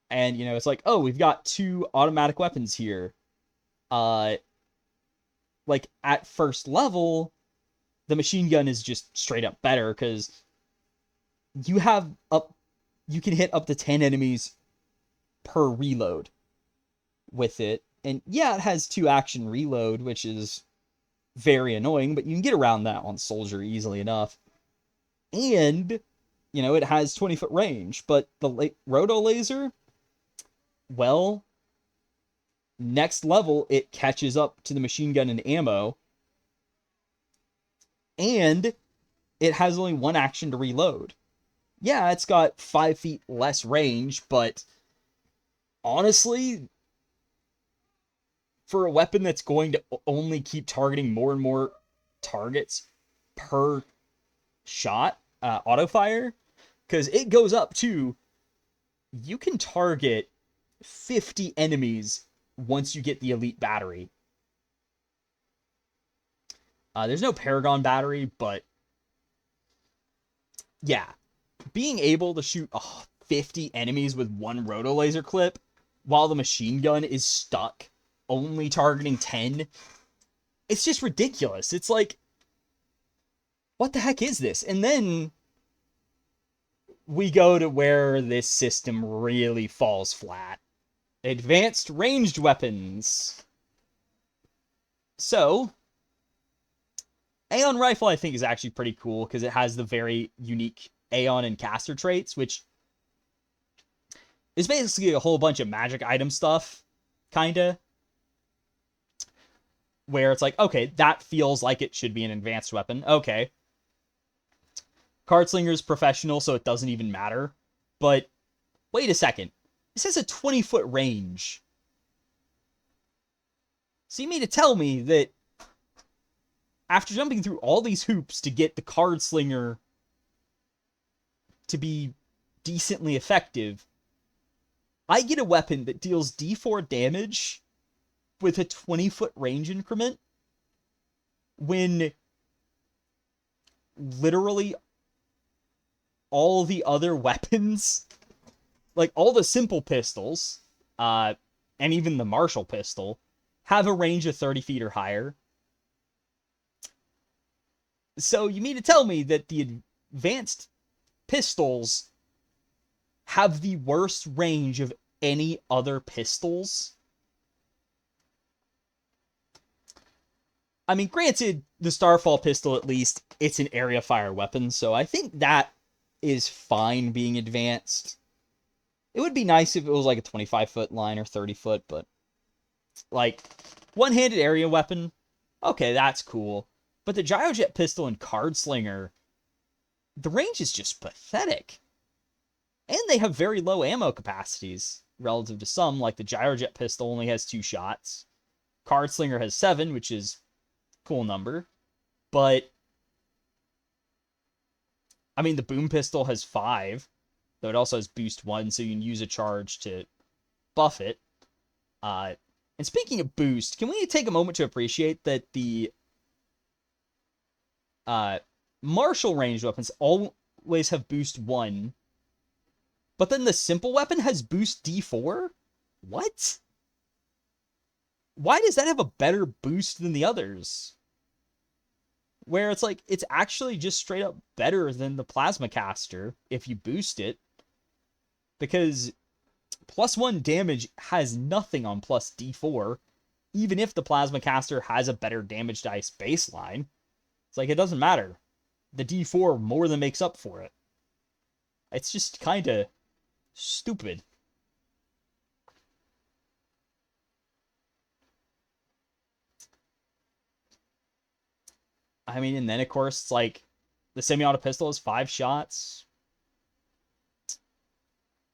And, it's like, oh, we've got 2 automatic weapons here. Like, at first level, the machine gun is just straight up better, because you can hit up to 10 enemies per reload with it. And yeah, it has 2 action reload, which is very annoying, but you can get around that on Soldier easily enough. And, it has 20-foot range, but the roto laser, well, next level, it catches up to the machine gun and ammo, and it has only 1 action to reload. Yeah, it's got 5 feet less range, but honestly, for a weapon that's going to only keep targeting more and more targets per shot, auto fire, because it goes up to, you can target 50 enemies once you get the elite battery. There's no Paragon battery, but yeah, being able to shoot 50 enemies with 1 roto laser clip while the machine gun is stuck only targeting 10, it's just ridiculous. It's like, what the heck is this? And then we go to where this system really falls flat. Advanced ranged weapons. So, Aeon Rifle I think is actually pretty cool because it has the very unique Aeon and caster traits, which is basically a whole bunch of magic item stuff, kinda. Where it's like, okay, that feels like it should be an advanced weapon. Okay. Cardslinger's professional, so it doesn't even matter. But, wait a second. This has a 20-foot range. So you mean to tell me that after jumping through all these hoops to get the Cardslinger to be decently effective, I get a weapon that deals D4 damage with a 20-foot range increment when literally all the other weapons, like all the simple pistols, and even the Marshall pistol, have a range of 30 feet or higher. So you mean to tell me that the advanced pistols have the worst range of any other pistols? I mean, granted, the Starfall pistol, at least, it's an area fire weapon, so I think that is fine being advanced. It would be nice if it was like a 25-foot line or 30-foot, but like, one-handed area weapon, okay, that's cool. But the Gyrojet pistol and Cardslinger, the range is just pathetic. And they have very low ammo capacities relative to some, like the Gyrojet pistol only has 2 shots. Cardslinger has 7, which is a cool number. But, I mean, the Boom pistol has 5, though it also has boost 1, so you can use a charge to buff it. And speaking of boost, can we take a moment to appreciate that the martial ranged weapons always have boost 1, but then the simple weapon has boost D4? What? Why does that have a better boost than the others? Where it's like, it's actually just straight up better than the plasma caster if you boost it. because +1 damage has nothing on plus D4, even if the plasma caster has a better damage dice baseline. It's like, it doesn't matter. The D4 more than makes up for it. It's just kind of stupid. I mean, and then of course, it's like, the semi-auto pistol is 5 shots.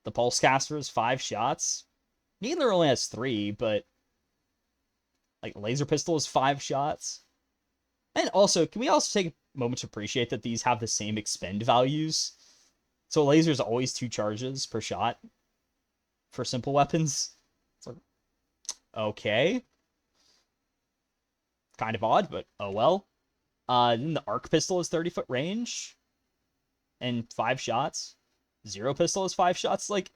The pulse caster is 5 shots. Neither only has 3, but like, laser pistol is 5 shots. And also, can we also take a moment to appreciate that these have the same expend values? So laser is always 2 charges per shot for simple weapons. So, okay. Kind of odd, but oh well. Then the arc pistol is 30-foot range and 5 shots. Zero pistol is 5 shots. Like,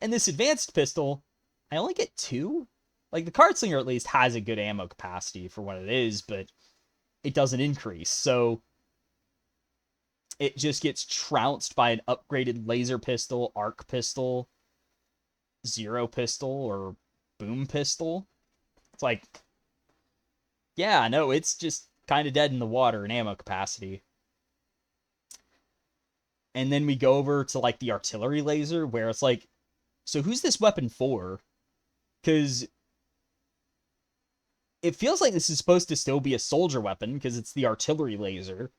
and this advanced pistol, I only get 2. Like, the card slinger at least has a good ammo capacity for what it is, but it doesn't increase. So it just gets trounced by an upgraded laser pistol, arc pistol, zero pistol, or boom pistol. It's like, yeah, no, it's just kind of dead in the water in ammo capacity. And then we go over to, like, the artillery laser, where it's like, so who's this weapon for? Because it feels like this is supposed to still be a soldier weapon, because it's the artillery laser.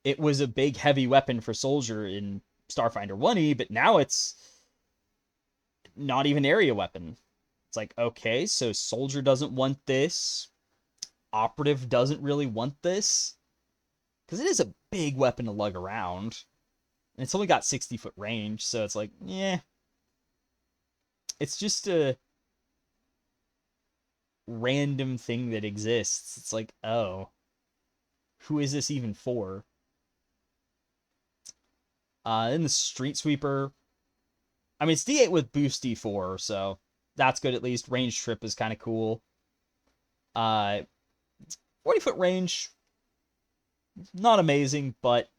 It was a big, heavy weapon for soldier in Starfinder 1E, but now it's not even area weapon. It's like, okay, so soldier doesn't want this. Operative doesn't really want this. Because it is a big weapon to lug around. And it's only got 60-foot range, so it's like, yeah. It's just a random thing that exists. It's like, oh, who is this even for? Then the street sweeper. I mean, it's D8 with boost D4, so that's good at least. Range trip is kind of cool. 40-foot range, not amazing, but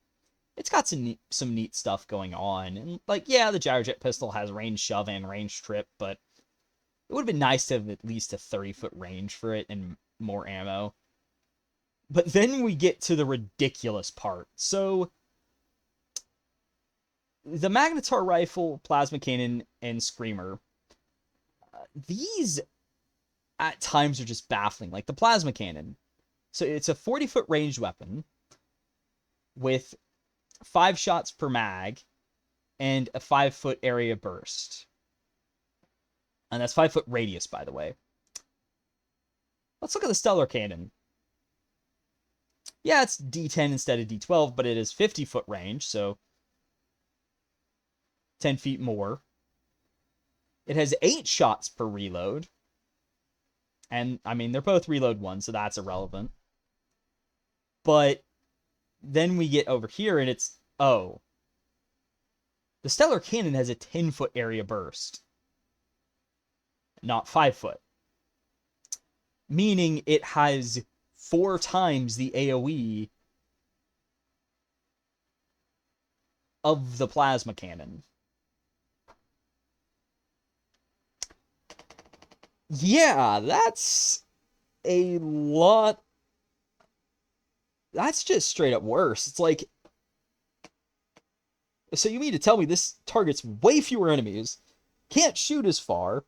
it's got some neat stuff going on. And, like, yeah, the gyrojet pistol has range shove and range trip, but it would have been nice to have at least a 30-foot range for it and more ammo. But then we get to the ridiculous part. So, the Magnetar rifle, plasma cannon, and screamer, these at times are just baffling. Like the plasma cannon. So it's a 40-foot ranged weapon with 5 shots per mag and a 5-foot area burst. And that's 5-foot radius, by the way. Let's look at the stellar cannon. Yeah, it's D10 instead of D12, but it is 50-foot range, so 10 feet more. It has 8 shots per reload. And, I mean, they're both reload 1, so that's irrelevant. But then we get over here, and it's, oh. The stellar cannon has a 10-foot area burst. Not 5-foot. Meaning it has 4 times the AoE of the plasma cannon. Yeah, that's a lot. That's just straight up worse. It's like, so you mean to tell me this targets way fewer enemies, can't shoot as far,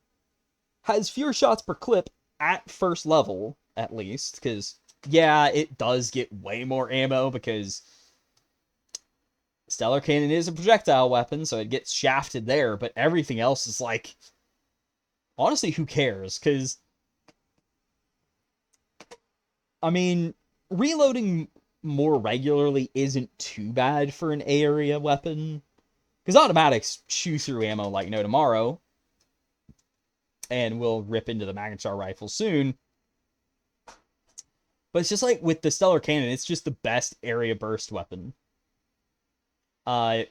has fewer shots per clip at first level, at least, because, yeah, it does get way more ammo, because stellar cannon is a projectile weapon, so it gets shafted there, but everything else is like, honestly, who cares? Because, I mean, reloading more regularly isn't too bad for an area weapon. Because automatics chew through ammo like no tomorrow. And we'll rip into the Magnetar rifle soon. But it's just like with the stellar cannon, it's just the best area burst weapon. And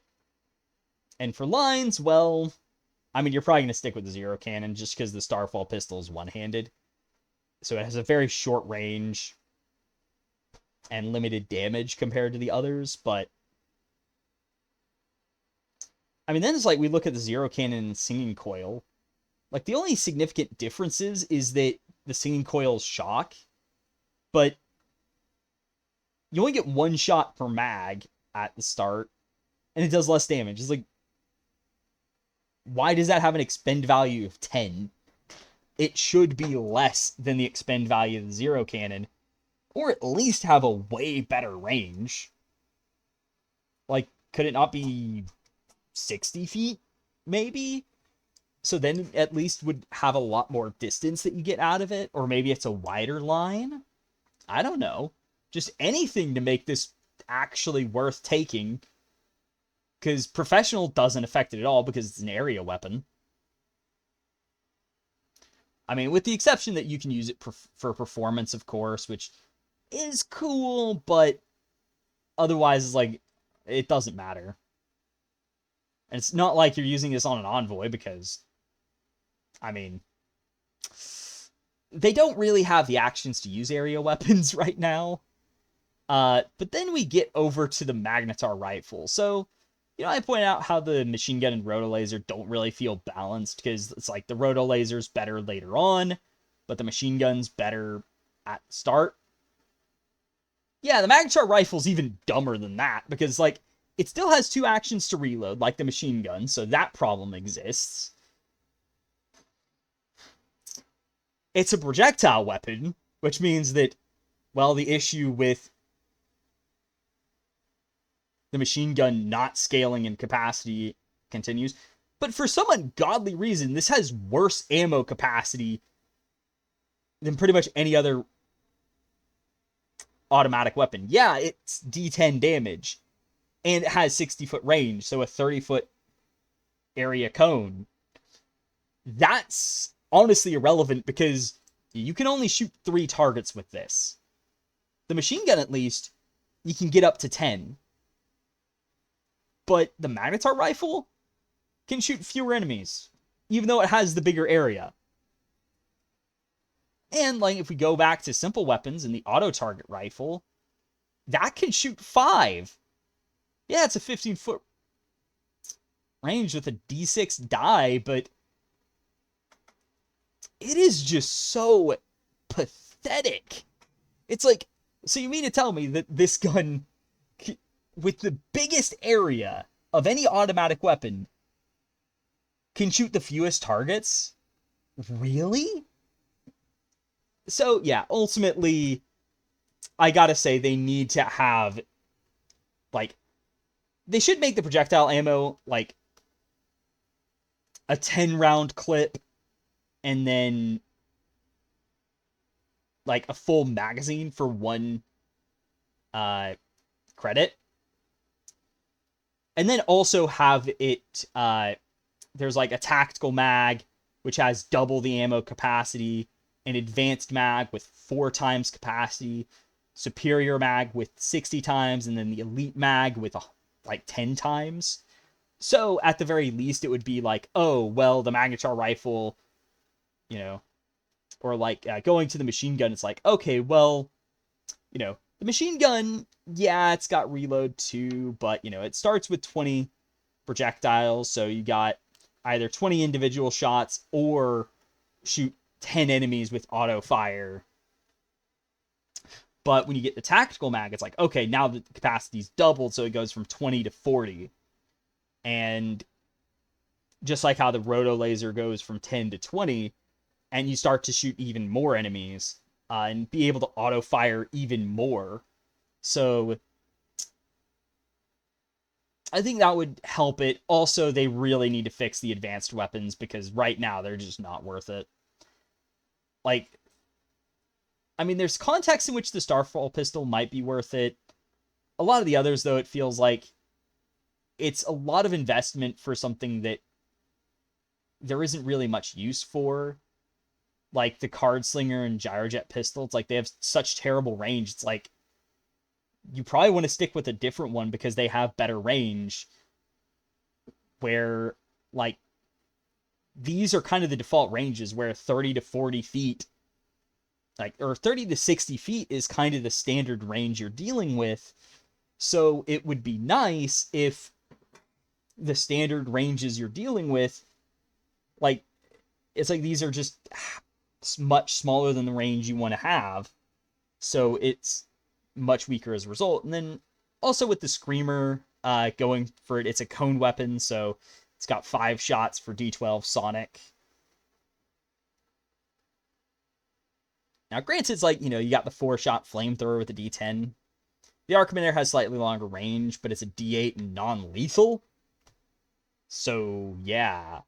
for lines, well, I mean, you're probably going to stick with the zero cannon just because the Starfall pistol is one-handed. So it has a very short range and limited damage compared to the others, but I mean, then it's like we look at the zero cannon and singing coil. Like, the only significant differences is that the singing coil's shock, but you only get one shot per mag at the start, and it does less damage. It's like, why does that have an expend value of 10? It should be less than the expend value of the zero cannon, or at least have a way better range. Like, could it not be 60 feet, maybe? So then at least would have a lot more distance that you get out of it, or maybe it's a wider line. I don't know. Just anything to make this actually worth taking, because professional doesn't affect it at all because it's an area weapon. I mean, with the exception that you can use it for performance, of course, which is cool, but otherwise it's like, it doesn't matter. And it's not like you're using this on an envoy because, I mean, they don't really have the actions to use area weapons right now. But then we get over to the Magnetar rifle. So, I point out how the machine gun and rotolaser don't really feel balanced because it's like the rotolaser's better later on, but the machine gun's better at the start. Yeah, the Magnetar rifle's even dumber than that because, like, it still has 2 actions to reload, like the machine gun, so that problem exists. It's a projectile weapon, which means that, well, the issue with the machine gun not scaling in capacity continues. But for some ungodly reason, this has worse ammo capacity than pretty much any other automatic weapon. Yeah, it's D10 damage, and it has 60-foot range, so a 30-foot area cone. That's honestly irrelevant because you can only shoot 3 targets with this. The machine gun, at least, you can get up to 10. But the Magnetar rifle can shoot fewer enemies, even though it has the bigger area. And, like, if we go back to simple weapons and the auto-target rifle, that can shoot 5. Yeah, it's a 15-foot range with a D6 die, but it is just so pathetic. It's like, so you mean to tell me that this gun, with the biggest area of any automatic weapon, can shoot the fewest targets? Really? So, yeah, ultimately, I gotta say, they need to have, like, they should make the projectile ammo, like, a 10-round clip, and then, like, a full magazine for 1 credit. And then also have it, there's like a tactical mag, which has double the ammo capacity, an advanced mag with 4 times capacity, superior mag with 60 times, and then the elite mag with like 10 times. So at the very least, it would be like, oh, well, the Magnetar rifle, or like going to the machine gun, it's like, okay, well, the machine gun, yeah, it's got reload too, but, it starts with 20 projectiles, so you got either 20 individual shots or shoot 10 enemies with auto fire. But when you get the tactical mag, it's like, okay, now the capacity's doubled, so it goes from 20 to 40. And just like how the roto laser goes from 10 to 20, and you start to shoot even more enemies, and be able to auto fire even more. So I think that would help it. Also, they really need to fix the advanced weapons because right now they're just not worth it. Like, I mean, there's context in which the Starfall pistol might be worth it. A lot of the others, though, it feels like it's a lot of investment for something that there isn't really much use for. Like the Card Slinger and Gyrojet pistol, it's like they have such terrible range. It's like, you probably want to stick with a different one because they have better range. Where, like, these are kind of the default ranges where 30 to 40 feet, like, or 30 to 60 feet is kind of the standard range you're dealing with. So it would be nice if the standard ranges you're dealing with, like, it's like these are just much smaller than the range you want to have. So it's much weaker as a result. And then also with the Screamer going for it, it's a cone weapon, so it's got 5 shots for D12 Sonic. Now, granted, it's like, you got the 4-shot flamethrower with the D10. The Archimanator has slightly longer range, but it's a D8 and non-lethal. So, yeah.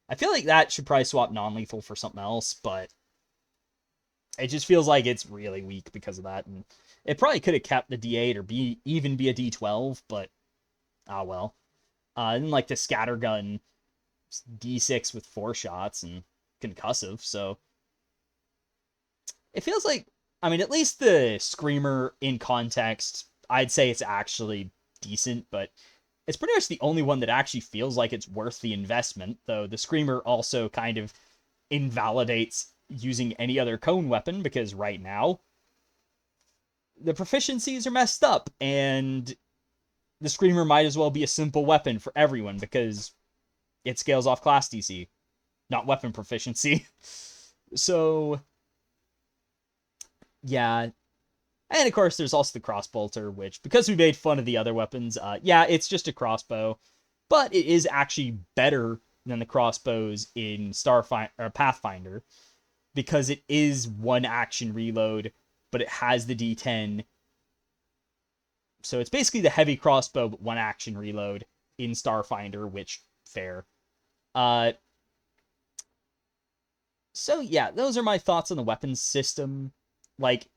I feel like that should probably swap non-lethal for something else, but it just feels like it's really weak because of that. And it probably could have kept the D8 or even be a D12, but well. And like the Scattergun, D6 with 4 shots and concussive, so it feels like, at least the Screamer in context, I'd say it's actually decent, but it's pretty much the only one that actually feels like it's worth the investment, though the Screamer also kind of invalidates using any other cone weapon, because right now, the proficiencies are messed up, and the Screamer might as well be a simple weapon for everyone, because it scales off class DC, not weapon proficiency. So, yeah. And of course, there's also the crossbolter, which, because we made fun of the other weapons, it's just a crossbow, but it is actually better than the crossbows in Pathfinder, because it is 1 action reload, but it has the D10. So it's basically the heavy crossbow, but 1 action reload in Starfinder, which, fair. So yeah, those are my thoughts on the weapons system. Like,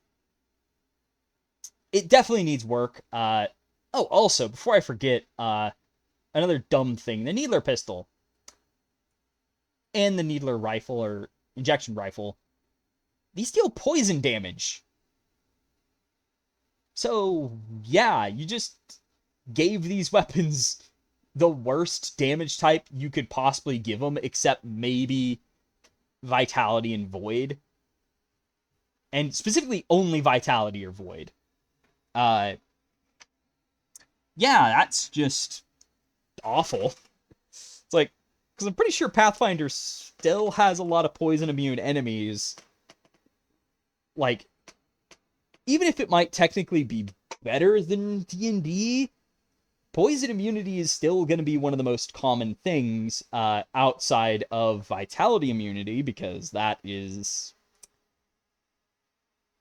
it definitely needs work. Also, before I forget, another dumb thing, the Needler pistol and the Needler rifle, or injection rifle, these deal poison damage. So, yeah, you just gave these weapons the worst damage type you could possibly give them, except maybe Vitality and Void. And specifically only Vitality or Void. That's just awful. It's like, because I'm pretty sure Pathfinder still has a lot of poison immune enemies. Like, even if it might technically be better than D&D, poison immunity is still going to be one of the most common things outside of Vitality immunity, because that is...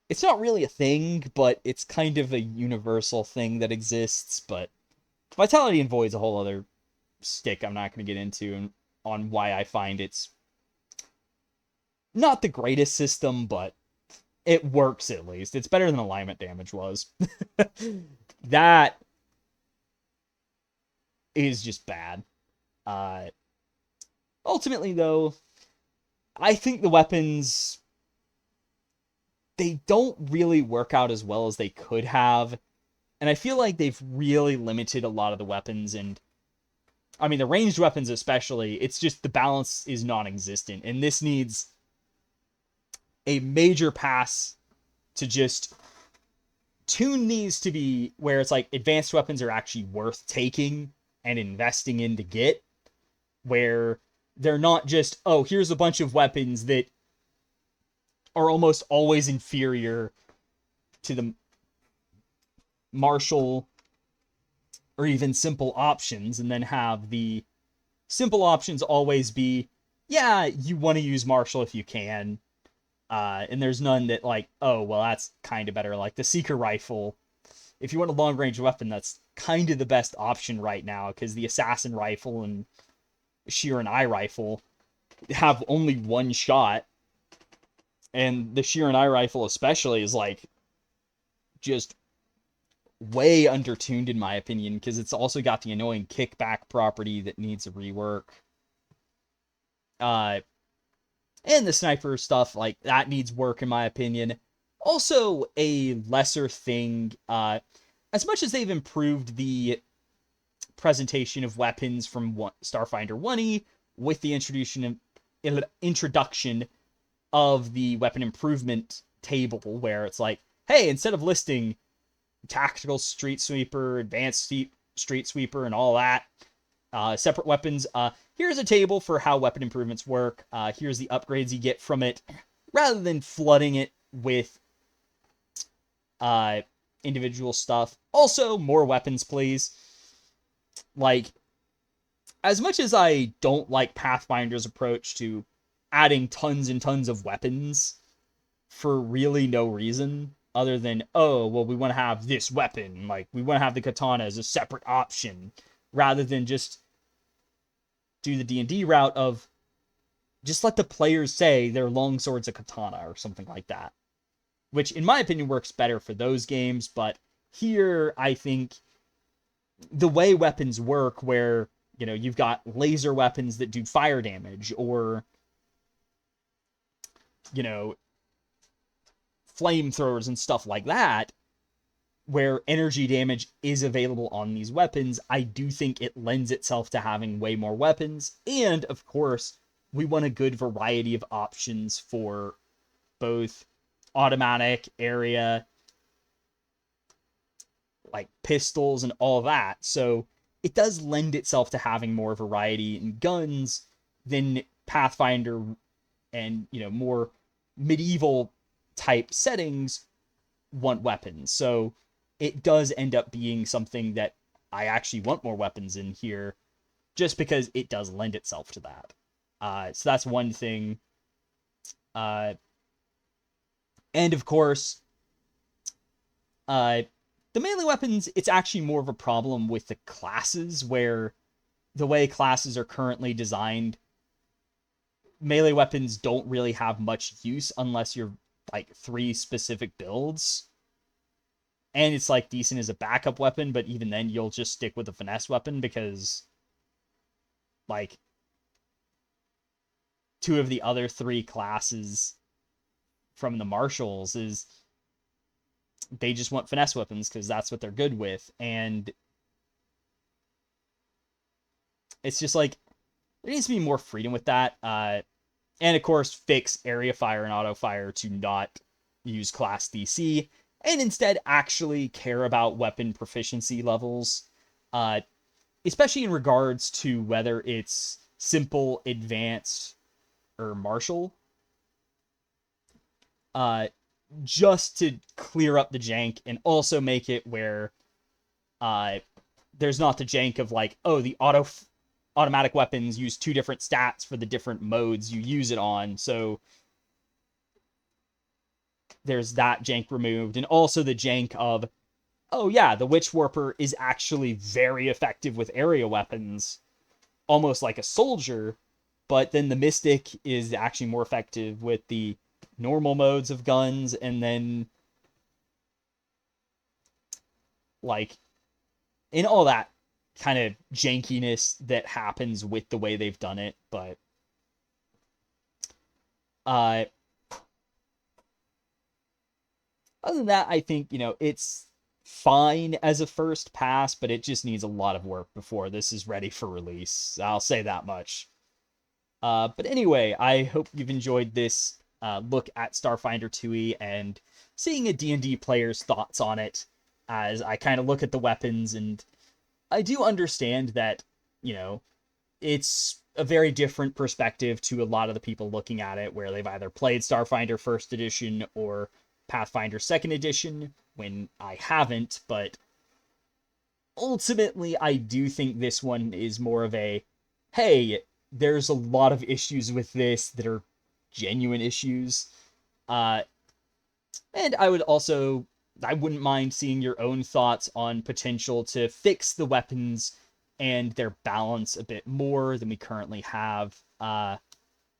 It's not really a thing, but it's kind of a universal thing that exists. But Vitality and Void's a whole other stick I'm not going to get into on why I find it's not the greatest system, but it works at least. It's better than alignment damage was. That is just bad. Ultimately, though, I think the weapons, they don't really work out as well as they could have. And I feel like they've really limited a lot of the weapons. And, the ranged weapons especially, it's just the balance is non-existent. And this needs a major pass to just tune these to be where it's like advanced weapons are actually worth taking and investing in to get. Where they're not just, oh, here's a bunch of weapons that are almost always inferior to the martial or even simple options, and then have the simple options always be, yeah, you want to use martial if you can, and there's none that like, oh, well, that's kind of better. Like the Seeker rifle, if you want a long range weapon, that's kind of the best option right now, because the Assassin rifle and Sheer Eye rifle have only 1 shot. And the Sheer Eye rifle especially is like just way undertuned in my opinion, because it's also got the annoying kickback property that needs a rework. And the sniper stuff, like, that needs work in my opinion. Also, a lesser thing, as much as they've improved the presentation of weapons from Starfinder 1E with the introduction of the weapon improvement table, where it's like, hey, instead of listing tactical street sweeper, advanced street sweeper, and all that, Separate weapons. Here's a table for how weapon improvements work. Here's the upgrades you get from it, rather than flooding it with individual stuff. Also, more weapons, please. Like, as much as I don't like Pathfinder's approach to adding tons and tons of weapons for really no reason other than, oh, well, we want to have this weapon. Like, we want to have the katana as a separate option, rather than just do the D&D route of just let the players say their longsword's a katana or something like that. Which, in my opinion, works better for those games, but here, I think the way weapons work, where, you know, you've got laser weapons that do fire damage, or, you know, flamethrowers and stuff like that, where energy damage is available on these weapons, I do think it lends itself to having way more weapons. And, of course, we want a good variety of options for both automatic, area, like pistols and all that. So it does lend itself to having more variety in guns than Pathfinder and, you know, more medieval type settings want weapons. So it does end up being something that I actually want more weapons in here, just because it does lend itself to that. So that's one thing. And of course, the melee weapons, it's actually more of a problem with the classes, where the way classes are currently designed, melee weapons don't really have much use unless you're like 3 specific builds. And it's like decent as a backup weapon, but even then you'll just stick with a finesse weapon because like 2 of the other 3 classes from the martials is they just want finesse weapons because that's what they're good with. And it's just like there needs to be more freedom with that. And of course, fix area fire and auto fire to not use class DC and instead actually care about weapon proficiency levels, especially in regards to whether it's simple, advanced, or martial. Just to clear up the jank and also make it where there's not the jank of like, oh, the automatic weapons use 2 different stats for the different modes you use it on, so there's that jank removed. And also the jank of, oh yeah, the Witch Warper is actually very effective with area weapons, almost like a soldier, but then the Mystic is actually more effective with the normal modes of guns, and then like in all that kind of jankiness that happens with the way they've done it. But other than that, I think, you know, it's fine as a first pass, but it just needs a lot of work before this is ready for release. I'll say that much. But anyway, I hope you've enjoyed this look at Starfinder 2e and seeing a D&D player's thoughts on it as I kind of look at the weapons. And I do understand that, you know, it's a very different perspective to a lot of the people looking at it, where they've either played Starfinder 1st edition or Pathfinder 2nd edition, when I haven't. But ultimately, I do think this one is more of a, hey, there's a lot of issues with this that are genuine issues. And I wouldn't mind seeing your own thoughts on potential to fix the weapons and their balance a bit more than we currently have.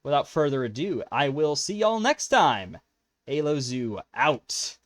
Without further ado, I will see y'all next time. Halo Zoo out.